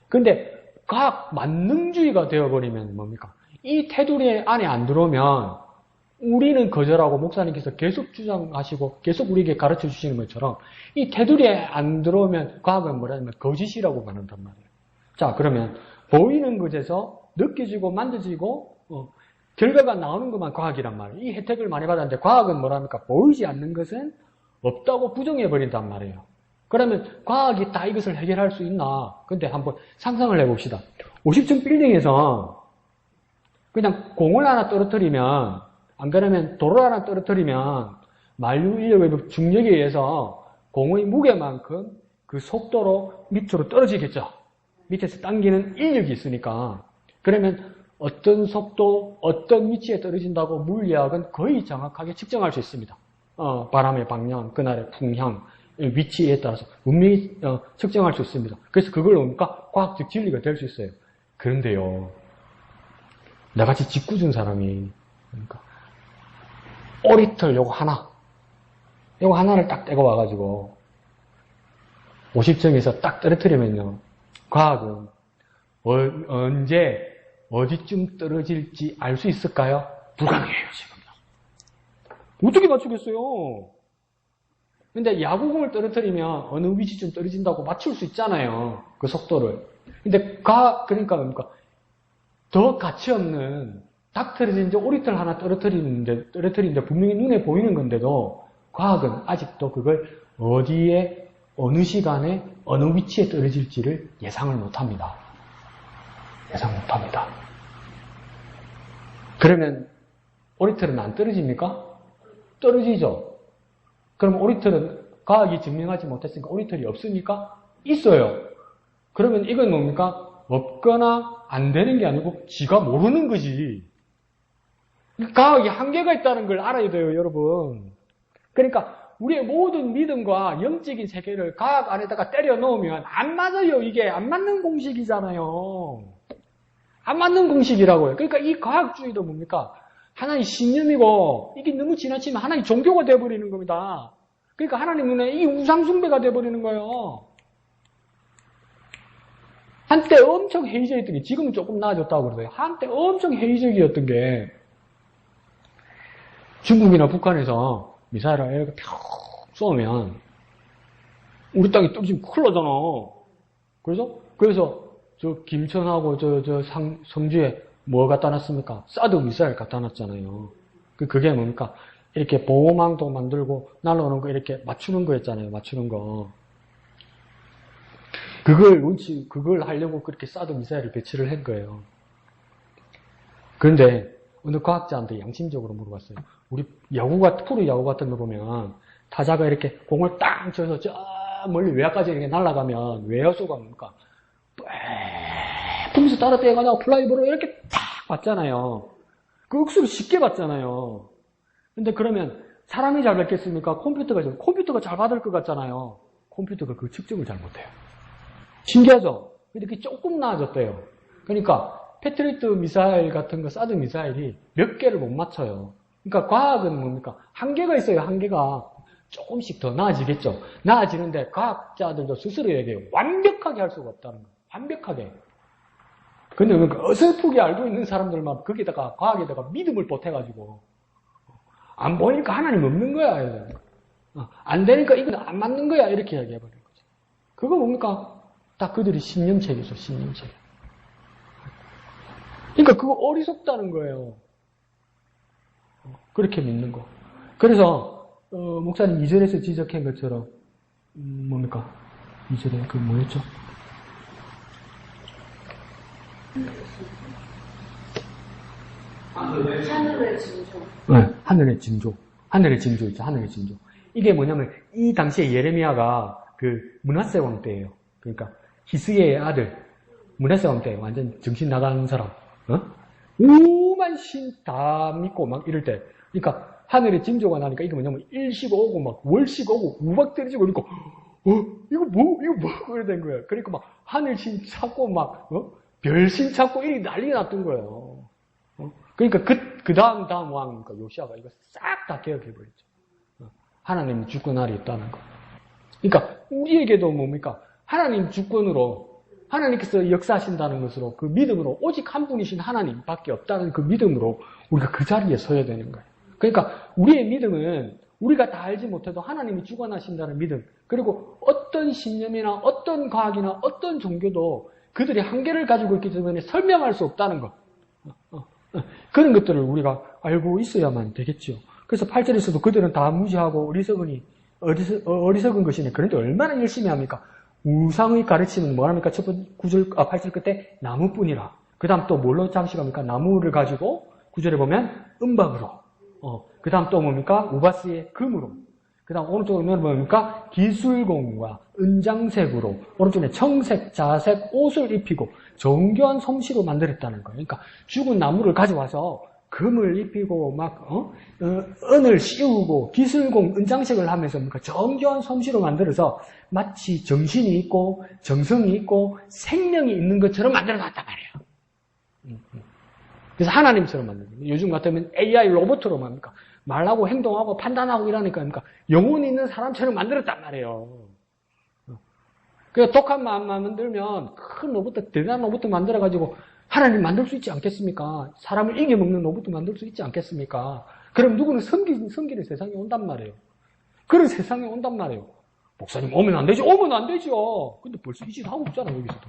근데 과학 만능주의가 되어버리면 뭡니까? 이 테두리 안에 안 들어오면 우리는 거절하고 목사님께서 계속 주장하시고 계속 우리에게 가르쳐 주시는 것처럼 이 테두리에 안 들어오면 과학은 뭐라면 거짓이라고 말한단 말이에요. 자, 그러면 보이는 것에서 느껴지고 만져지고 결과가 나오는 것만 과학이란 말이에요. 이 혜택을 많이 받았는데 과학은 뭐랍니까? 보이지 않는 것은 없다고 부정해버린단 말이에요. 그러면 과학이 다 이것을 해결할 수 있나? 근데 한번 상상을 해봅시다. 50층 빌딩에서 그냥 공을 하나 떨어뜨리면, 안 그러면 돌을 하나 떨어뜨리면 만류 인력의 중력에 의해서 공의 무게만큼 그 속도로 밑으로 떨어지겠죠. 밑에서 당기는 인력이 있으니까. 그러면 어떤 속도, 어떤 위치에 떨어진다고 물리학은 거의 정확하게 측정할 수 있습니다. 바람의 방향, 그날의 풍향, 위치에 따라서 분명히 측정할 수 있습니다. 그래서 그걸 보니까 과학적 진리가 될 수 있어요. 그런데요, 나같이 짓궂은 사람이, 그러니까 오리털 요거 하나를 딱 떼고 와가지고 50층에서 딱 떨어뜨리면요, 과학은 언제 어디쯤 떨어질지 알 수 있을까요? 불가능해요, 지금. 어떻게 맞추겠어요? 근데 야구공을 떨어뜨리면 어느 위치쯤 떨어진다고 맞출 수 있잖아요. 그 속도를. 근데 그러니까 더 가치 없는 닭 떨어지는데 오리털 하나 떨어뜨리는데 분명히 눈에 보이는 건데도 과학은 아직도 그걸 어디에, 어느 시간에, 어느 위치에 떨어질지를 예상을 못합니다. 예상 못합니다. 그러면 오리털은 안 떨어집니까? 떨어지죠. 그럼 오리털은 과학이 증명하지 못했으니까 오리털이 없습니까? 있어요. 그러면 이건 뭡니까? 없거나 안 되는 게 아니고 지가 모르는 거지. 과학이 한계가 있다는 걸 알아야 돼요, 여러분. 그러니까 우리의 모든 믿음과 영적인 세계를 과학 안에다가 때려 넣으면 안 맞아요. 이게 안 맞는 공식이잖아요. 안 맞는 공식이라고요. 그러니까 이 과학주의도 뭡니까? 하나의 신념이고 이게 너무 지나치면 하나의 종교가 되어버리는 겁니다. 그러니까 하나님 눈에 이 우상숭배가 되어버리는 거예요. 한때 엄청 회의적이었던 게, 지금은 조금 나아졌다고 그러세요. 한때 엄청 회의적이었던 게, 중국이나 북한에서 미사일을 이렇게 펴 쏘면 우리 땅에 떨어지면 큰일 나잖아. 그래서 저 김천하고 저 성주에 뭐 갖다 놨습니까? 사드 미사일 갖다 놨잖아요. 그게 뭡니까? 이렇게 보호망도 만들고 날아오는 거 이렇게 맞추는 거였잖아요. 맞추는 거. 그걸 하려고 그렇게 사드 미사일을 배치를 한 거예요. 그런데 어느 과학자한테 양심적으로 물어봤어요. 우리 프로 야구 같은 거 보면 타자가 이렇게 공을 딱 쳐서 저 멀리 외야까지 이렇게 날아가면 외야수가 뭡니까? 품에서 따라 떼가지고 플라이볼로 이렇게 탁 받잖아요. 그 억수로 쉽게 받잖아요. 근데 그러면 사람이 잘 받겠습니까? 컴퓨터가 잘 받을 것 같잖아요. 컴퓨터가 그 측정을 잘 못해요. 신기하죠? 이렇게 조금 나아졌대요. 그러니까 패트리어트 미사일 같은 거, 사드 미사일이 몇 개를 못 맞춰요. 그러니까 과학은 뭡니까? 한계가 있어요. 한계가 조금씩 더 나아지겠죠. 나아지는데 과학자들도 스스로 얘기해요. 완벽하게 할 수가 없다는 거예요. 완벽하게. 근데 어설프게 알고 있는 사람들만 거기다가 과학에다가 믿음을 보태가지고 안 보니까 하나님 없는 거야. 안 되니까 이건 안 맞는 거야. 이렇게 얘기해버리는 거죠. 그거 뭡니까? 딱 그들이 신념체계죠. 신념체계. 그러니까 그거 어리석다는 거예요. 그렇게 믿는 거. 그래서 목사님 2절에서 지적한 것처럼 뭡니까? 2절에 그 뭐였죠? 하늘의 징조. 네, 하늘의 징조. 하늘의 징조 있죠. 하늘의 징조. 이게 뭐냐면 이 당시에 예레미야가 그 므낫세 왕 때예요. 그러니까 히스기야의 아들 므낫세 왕 때 완전 정신 나간 사람. 오만 신 다 믿고 막 이럴 때. 그러니까 하늘의 징조가 나니까 이게 뭐냐면 일시가 오고 막 월시가 오고 우박 떨어지고 그러니까 이거 뭐 그래 된 거예요. 그러니까 막 하늘신 찾고 막 별신 찾고 이렇게 난리 났던 거예요. 그러니까 그 다음 왕, 그러니까 요시아가 이거 싹 다 개혁해버렸죠. 하나님 주권아래 있다는 거. 그러니까 우리에게도 뭡니까? 하나님 주권으로, 하나님께서 역사하신다는 것으로, 그 믿음으로, 오직 한 분이신 하나님밖에 없다는 그 믿음으로 우리가 그 자리에 서야 되는 거예요. 그러니까 우리의 믿음은 우리가 다 알지 못해도 하나님이 주관하신다는 믿음, 그리고 어떤 신념이나 어떤 과학이나 어떤 종교도 그들이 한계를 가지고 있기 때문에 설명할 수 없다는 것. 그런 것들을 우리가 알고 있어야만 되겠죠. 그래서 8절에서도 그들은 다 무지하고 어리석은 것이네. 그런데 얼마나 열심히 합니까? 우상의 가르침은 뭐랍니까? 첫 번째 8절 끝에 나무뿐이라. 그 다음 또 뭘로 장식합니까? 나무를 가지고 9절에 보면 은박으로. 그 다음 또 뭡니까? 우바스의 금으로. 그 다음 오른쪽에 보면 뭡니까? 기술공과 은장색으로. 오른쪽에 청색, 자색 옷을 입히고 정교한 솜씨로 만들었다는 거예요. 그러니까 죽은 나무를 가져와서 금을 입히고 막 은을 씌우고 기술공, 은장색을 하면서 뭡니까? 정교한 솜씨로 만들어서 마치 정신이 있고 정성이 있고 생명이 있는 것처럼 만들어놨단 말이에요. 그래서 하나님처럼 만든 거예요. 요즘 같으면 AI 로봇으로 뭡니까? 말하고 행동하고 판단하고 이러니까 영혼 있는 사람처럼 만들었단 말이에요. 그래서 독한 마음만 만들면 큰 로봇, 대단한 로봇 만들어가지고 하나님 만들 수 있지 않겠습니까? 사람을 이겨먹는 로봇 만들 수 있지 않겠습니까? 그럼 누구는 섬기는 세상에 온단 말이에요. 그런 세상에 온단 말이에요. 목사님 오면 안 되죠? 오면 안 되죠. 근데 벌써 이 짓 하고 있잖아요, 여기서도.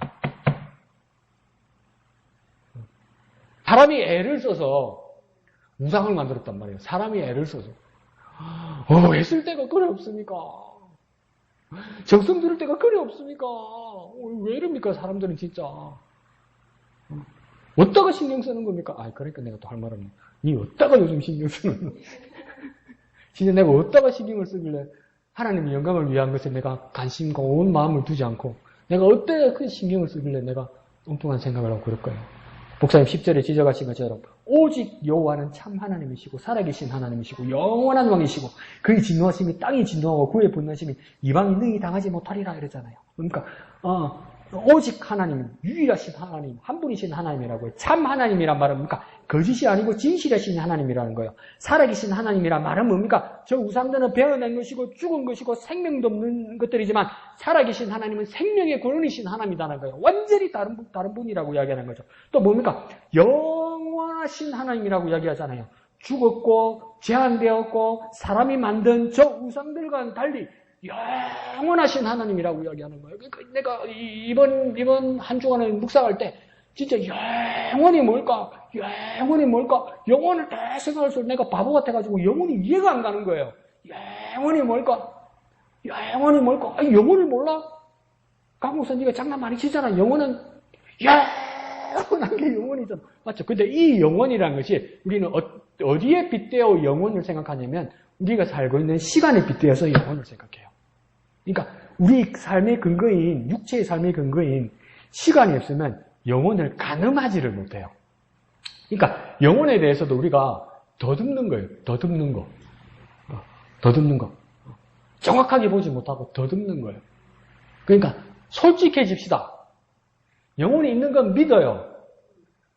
사람이 애를 써서 우상을 만들었단 말이에요. 사람이 애를 써서. 애쓸 때가 그래 없습니까? 정성 들을 때가 그래 없습니까? 왜 이럽니까, 사람들은 진짜. 어디다가 신경 쓰는 겁니까? 그러니까 내가 또 할 말 없네. 니 어디다가 요즘 신경 쓰는 진짜 내가 어디다가 신경을 쓰길래 하나님의 영광을 위한 것에 내가 관심과 온 마음을 두지 않고 내가 어디다가 그 신경을 쓰길래 내가 엉뚱한 생각을 하고 그럴 거예요. 목사님 10절에 지적하신 것처럼 오직 여호와는 참 하나님이시고 살아계신 하나님이시고 영원한 왕이시고 그의 진노하심이 땅이 진노하고 그의 분노하심이 이방이 능히 당하지 못하리라 이러잖아요. 그러니까 오직 하나님, 유일하신 하나님, 한 분이신 하나님이라고 해요. 참 하나님이란 말은 뭡니까? 거짓이 아니고 진실하신 하나님이라는 거예요. 살아계신 하나님이란 말은 뭡니까? 저 우상들은 베어낸 것이고 죽은 것이고 생명도 없는 것들이지만 살아계신 하나님은 생명의 근원이신 하나님이라는 거예요. 완전히 다른 분이라고 이야기하는 거죠. 또 뭡니까? 영원하신 하나님이라고 이야기하잖아요. 죽었고 제한되었고 사람이 만든 저 우상들과는 달리 영원하신 하나님이라고 이야기하는 거예요. 그러니까 내가 이번 한 주간을 묵상할 때 진짜 영원히 뭘까? 영원히 뭘까? 영원을 다 생각할수록 내가 바보 같아가지고 영원히 이해가 안 가는 거예요. 영원히 뭘까? 영원히 뭘까? 아니, 영원을 몰라? 강목사 네가 장난 많이 치잖아. 영원은 영원한 게 영원이잖아. 맞죠? 근데 이 영원이라는 것이 우리는 어디에 빗대어 영원을 생각하냐면 우리가 살고 있는 시간에 빗대어서 영원을 생각해요. 그러니까 우리 삶의 근거인, 육체의 삶의 근거인 시간이 없으면 영혼을 가늠하지를 못해요. 그러니까 영혼에 대해서도 우리가 더듬는 거예요. 더듬는 거. 더듬는 거. 정확하게 보지 못하고 더듬는 거예요. 그러니까 솔직해집시다. 영혼이 있는 건 믿어요.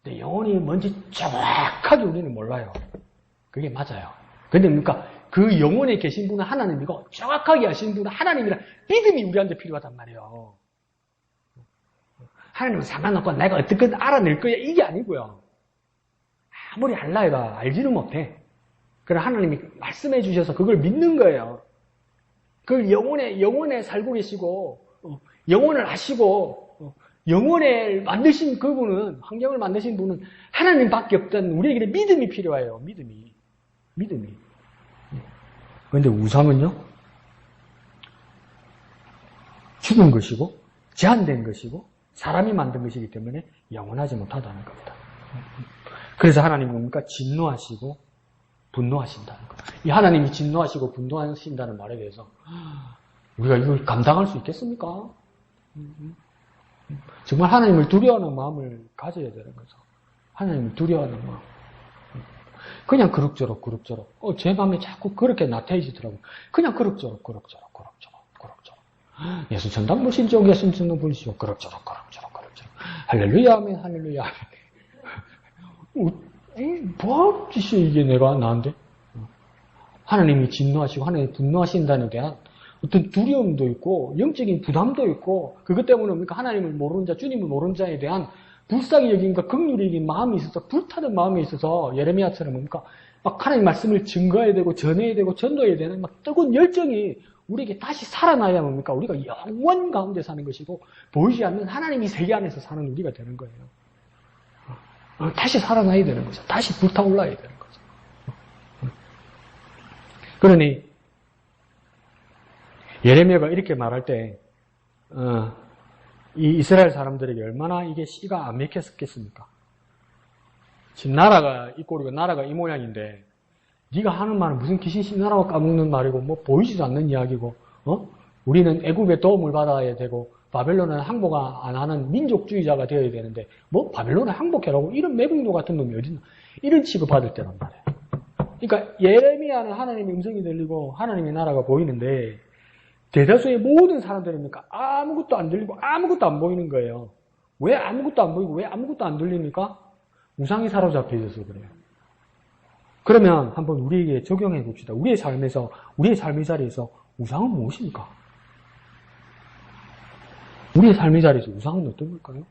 근데 영혼이 뭔지 정확하게 우리는 몰라요. 그게 맞아요. 근데 그러니까 그 영혼에 계신 분은 하나님이고 정확하게 아시는 분은 하나님이라 믿음이 우리한테 필요하단 말이에요. 하나님은 상관없고 내가 어떻게 알아낼 거야 이게 아니고요. 아무리 알라해가 알지는 못해. 그러나 하나님이 말씀해 주셔서 그걸 믿는 거예요. 그걸 영혼에 살고 계시고 영혼을 아시고 영혼을 만드신 그분은 환경을 만드신 분은 하나님밖에 없다는 우리에게 믿음이 필요해요. 믿음이. 그런데 우상은요 죽은 것이고 제한된 것이고 사람이 만든 것이기 때문에 영원하지 못하다는 겁니다. 그래서 하나님은 뭡니까? 진노하시고 분노하신다는 것. 이 하나님이 진노하시고 분노하신다는 말에 대해서 우리가 이걸 감당할 수 있겠습니까? 정말 하나님을 두려워하는 마음을 가져야 되는 거죠. 하나님을 두려워하는 마음. 그냥 그럭저럭 제 마음에 자꾸 그렇게 나태해지더라고요. 그냥 그럭저럭 예수 전당 불신종 예수 전당 불신종 그럭저럭 할렐루야 아멘 할렐루야 아멘. 뭐 짓이야 이게 내가 나한테? 하나님이 진노하시고 하나님이 분노하신다는 대한 어떤 두려움도 있고 영적인 부담도 있고 그것 때문에 뭡니까? 하나님을 모르는 자, 주님을 모르는 자에 대한 불쌍히 여긴과 긍휼히 여긴 마음이 있어서 불타는 마음이 있어서 예레미야처럼 뭡니까? 막 하나님 말씀을 증거해야 되고 전해야 되고 전도해야 되는 막 뜨거운 열정이 우리에게 다시 살아나야 뭡니까? 우리가 영원 가운데 사는 것이고 보이지 않는 하나님이 세계 안에서 사는 우리가 되는 거예요. 다시 살아나야 되는 거죠. 다시 불타올라야 되는 거죠. 그러니 예레미야가 이렇게 말할 때 이 이스라엘 사람들에게 얼마나 이게 씨가 안 맥혔겠습니까? 지금 나라가 이 꼴이고 나라가 이 모양인데 네가 하는 말은 무슨 귀신신 나라와 까먹는 말이고 뭐 보이지도 않는 이야기고 우리는 애굽의 도움을 받아야 되고 바벨론은 항복 안 하는 민족주의자가 되어야 되는데 뭐 바벨론을 항복해라고 이런 매국노 같은 놈이 어딨나 이런 취급받을 때란 말이에요. 그러니까 예레미야는 하나님의 음성이 들리고 하나님의 나라가 보이는데 대다수의 모든 사람들입니까? 아무것도 안 들리고 아무것도 안 보이는 거예요. 왜 아무것도 안 보이고 왜 아무것도 안 들립니까? 우상이 사로잡혀 있어서 그래요. 그러면 한번 우리에게 적용해 봅시다. 우리의 삶의 자리에서 우상은 무엇입니까? 우리의 삶의 자리에서 우상은 어떤 걸까요?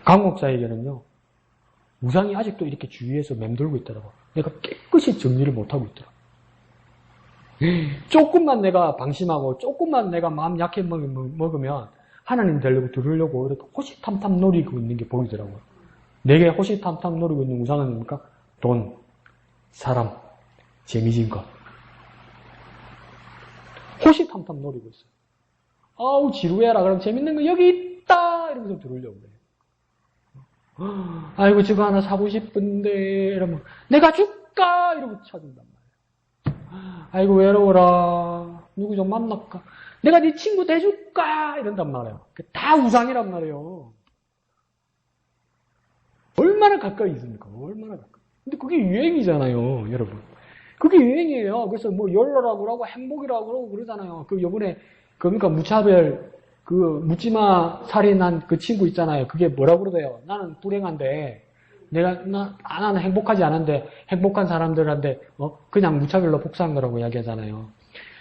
강 목사에게는요, 우상이 아직도 이렇게 주위에서 맴돌고 있더라고요. 내가 깨끗이 정리를 못하고 있더라고요. 조금만 내가 방심하고 조금만 내가 마음 약해 먹으면 하나님 되려고 들으려고 이렇게 호시탐탐 노리고 있는 게 보이더라고요. 내게 호시탐탐 노리고 있는 우상은 뭡니까? 돈, 사람, 재미진 것. 호시탐탐 노리고 있어요. 아우 지루해라. 그럼 재밌는 거 여기 있다. 이러면서 들으려고 그래요. 아이고 저거 하나 사고 싶은데 이러면 내가 줄까? 이러고 찾은단 말이에요. 아이고 외로워라. 누구 좀 만날까? 내가 네 친구 돼줄까? 이런단 말이에요. 다 우상이란 말이에요. 얼마나 가까이 있습니까? 얼마나 가까이. 근데 그게 유행이잖아요, 여러분. 그게 유행이에요. 그래서 뭐 열로라고 그러고 행복이라고 그러고 그러잖아요. 그 요번에 그러니까 무차별 묻지마 살인한 그 친구 있잖아요. 그게 뭐라고 그러대요? 나는 불행한데 나는 행복하지 않은데 행복한 사람들한테 그냥 무차별로 복수한 거라고 이야기하잖아요.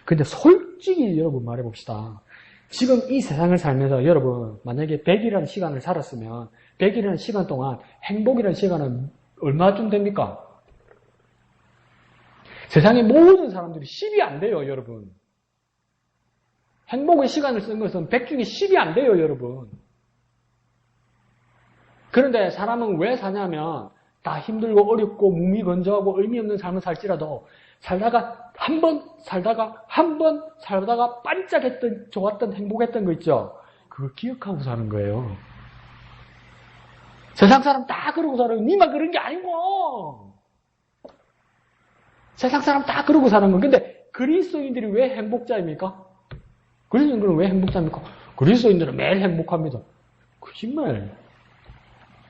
근데 솔직히 여러분 말해봅시다. 지금 이 세상을 살면서 여러분 만약에 100이라는 시간을 살았으면 100이라는 시간 동안 행복이라는 시간은 얼마쯤 됩니까? 세상의 모든 사람들이 10이 안 돼요, 여러분. 행복의 시간을 쓴 것은 100 중에 10이 안 돼요, 여러분. 그런데 사람은 왜 사냐면 다 힘들고 어렵고 무미건조하고 의미 없는 삶을 살지라도 살다가 한 번 살다가 반짝했던 좋았던 행복했던 거 있죠. 그걸 기억하고 사는 거예요. 세상 사람 다 그러고 살아요. 니만 그런 게 아니고. 세상 사람 다 그러고 사는 거. 근데 그리스도인들이 왜 행복자입니까? 그리스도인들은 왜 행복자입니까? 그리스도인들은 매일 행복합니다. 거짓말.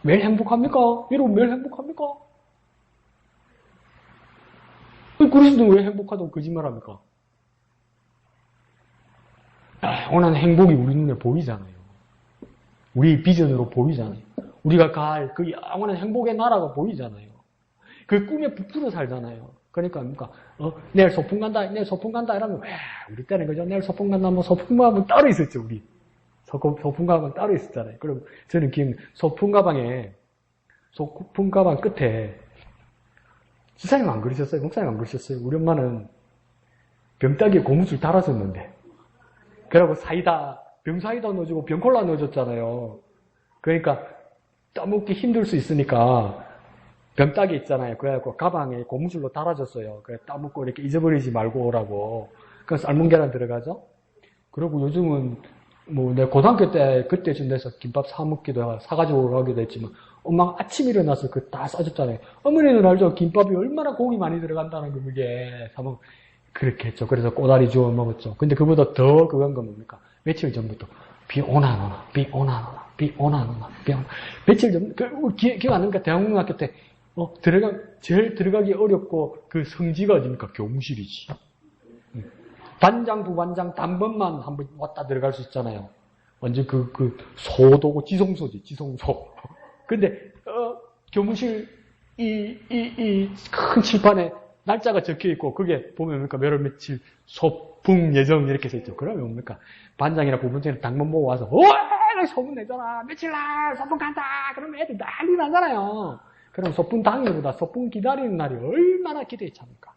매일 행복합니까? 여러분 매일 행복합니까? 그리스도는 왜 행복하다고 거짓말합니까? 영원한 행복이 우리 눈에 보이잖아요. 우리 비전으로 보이잖아요. 우리가 갈 그 영원한 행복의 나라가 보이잖아요. 그 꿈에 부풀어 살잖아요. 그러니까 뭡니까? 내일 소풍 간다, 내일 소풍 간다 이러면 왜 우리 때는 그죠? 내일 소풍 간다, 뭐 소풍 가방 따로 있었죠 우리. 소풍 가방 따로 있었잖아요. 그럼 저는 소풍 가방 끝에 지사님 안 그러셨어요? 목사님 안 그러셨어요? 우리 엄마는 병따기에 고무줄 달았었는데 그러고 병사이다 넣어주고 병콜라 넣어줬잖아요. 그러니까 떠먹기 힘들 수 있으니까 병따기 있잖아요. 그래갖고 가방에 고무줄로 달아줬어요. 그래 따먹고 이렇게 잊어버리지 말고 오라고. 그 삶은 계란 들어가죠? 그리고 요즘은 내 고등학교 때 그때쯤 돼서 김밥 사가지고 가기도 했지만 엄마가 아침 일어나서 다 싸줬잖아요. 어머니는 알죠? 김밥이 얼마나 고기 많이 들어간다는 거 그게 그렇게 했죠. 그래서 꼬다리 주워 먹었죠. 근데 그보다 더 그건 건 뭡니까? 며칠 전부터 비 오나 안 오나, 비 오나 안 오나, 비 오나 안 오나, 비 오나. 며칠 전, 기억 안 납니까? 대학문학교 때, 제일 들어가기 어렵고 그 성지가 어딥니까? 교무실이지. 반장, 부반장 단번만 한번 왔다 들어갈 수 있잖아요. 완전 소도고 지성소지, 지성소. 근데, 교무실 큰 칠판에 날짜가 적혀 있고, 그게 보면 뭡니까? 몇월 며칠 소풍 예정 이렇게 써 있죠. 그러면 뭡니까? 반장이나 부반장이나 당번 보고 와서, 소문 내잖아. 며칠날 소풍 간다. 그러면 애들 난리 나잖아요. 그럼 소풍 당일보다 소풍 기다리는 날이 얼마나 기대에 찹니까?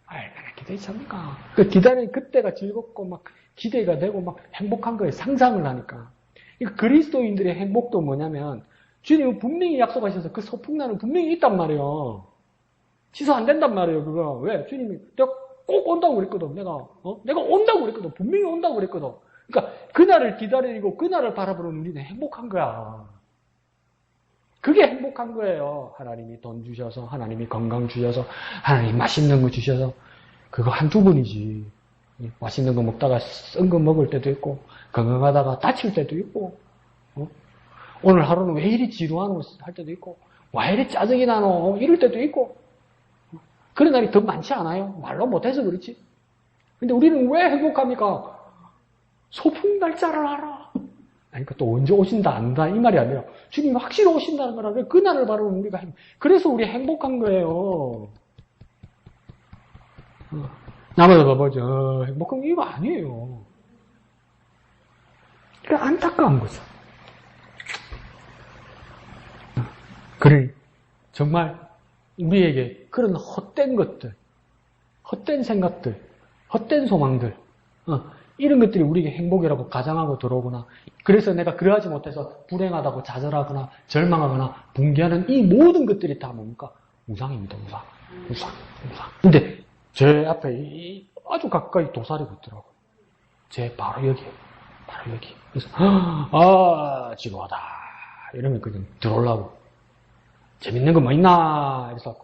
얼마나 기대에 찹니까? 기다리는 그때가 즐겁고 막 기대가 되고 막 행복한 거에 상상을 하니까. 그리스도인들의 행복도 뭐냐면, 주님은 분명히 약속하셔서 그 소풍날은 분명히 있단 말이에요. 취소 안 된단 말이에요, 그거. 왜? 주님이 내가 꼭 온다고 그랬거든. 내가 온다고 그랬거든. 분명히 온다고 그랬거든. 그러니까 그날을 기다리고 그날을 바라보는 우리는 행복한 거야. 그게 행복한 거예요. 하나님이 돈 주셔서, 하나님이 건강 주셔서, 하나님이 맛있는 거 주셔서. 그거 한두 번이지. 맛있는 거 먹다가 쓴 거 먹을 때도 있고, 건강하다가 다칠 때도 있고, 오늘 하루는 왜 이리 지루하노 할 때도 있고, 왜 이리 짜증이 나노 이럴 때도 있고, 그런 날이 더 많지 않아요? 말로 못해서 그렇지. 근데 우리는 왜 행복합니까? 소풍 날짜를 알아. 그러니까 또 언제 오신다 안다 이 말이 아니라 주님이 확실히 오신다는 거라. 그날을 바라보면 우리가 그래서 우리 행복한 거예요. 남아서 봐보죠. 행복한 게 이거 아니에요. 그러니까 안타까운 거죠. 그러니 정말 우리에게 그런 헛된 것들, 헛된 생각들, 헛된 소망들, 이런 것들이 우리에게 행복이라고 가장하고 들어오거나, 그래서 내가 그러하지 못해서 불행하다고 좌절하거나 절망하거나 붕괴하는 이 모든 것들이 다 뭡니까? 우상입니다. 우상. 근데 제 앞에 아주 가까이 도사리고 있더라고요. 제 바로 여기. 그래서 지루하다 이러면 그냥 들어오려고. 재밌는 거 뭐 있나? 이래서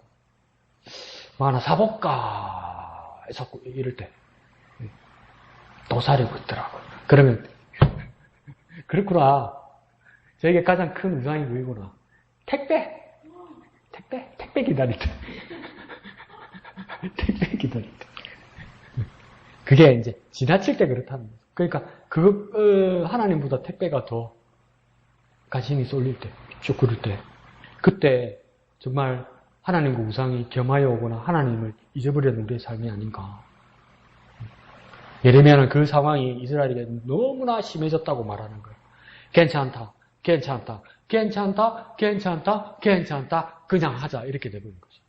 뭐 하나 사볼까? 해서 이럴 때 도사리고 있더라고. 그러면 그렇구나. 저에게 가장 큰 우상이 보이구나. 택배 기다릴 때. 택배 기다릴 때. 그게 이제 지나칠 때 그렇다는 거죠. 그러니까 하나님보다 택배가 더 관심이 쏠릴 때, 쭉 그럴 때. 그때 정말 하나님과 우상이 겸하여 오거나 하나님을 잊어버리는 우리의 삶이 아닌가. 예레미야는 그 상황이 이스라엘에게 너무나 심해졌다고 말하는 거예요. 괜찮다. 그냥 하자. 이렇게 돼버린 거죠.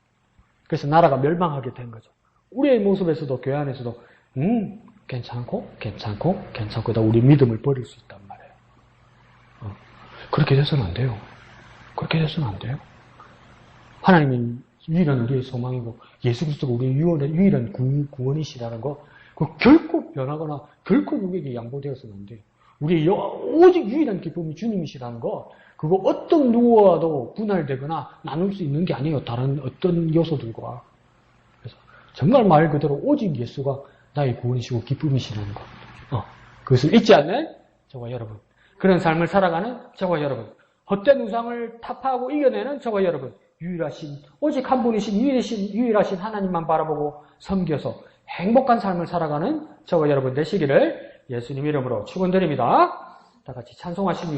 그래서 나라가 멸망하게 된 거죠. 우리의 모습에서도 교회 안에서도 괜찮고 다 우리 믿음을 버릴 수 있단 말이에요. 그렇게 돼서는 안 돼요. 그렇게 돼서는 안 돼요. 하나님이 유일한 우리의 소망이고 예수 그리스도가 우리의 유일한 구원이시라는 거 그 결코 변하거나 결코 우리에게 양보되어서는 안 돼요. 우리의 오직 유일한 기쁨이 주님이시라는 거 그거 어떤 누구와도 분할되거나 나눌 수 있는 게 아니에요. 다른 어떤 요소들과. 그래서 정말 말 그대로 오직 예수가 나의 구원이시고 기쁨이시라는 것. 그것을 잊지 않는 저와 여러분. 그런 삶을 살아가는 저와 여러분. 헛된 우상을 타파하고 이겨내는 저와 여러분. 유일하신, 오직 한 분이신 유일하신 하나님만 바라보고 섬겨서 행복한 삶을 살아가는 저와 여러분 되시기를 예수님 이름으로 축원드립니다. 다 같이 찬송하신 후에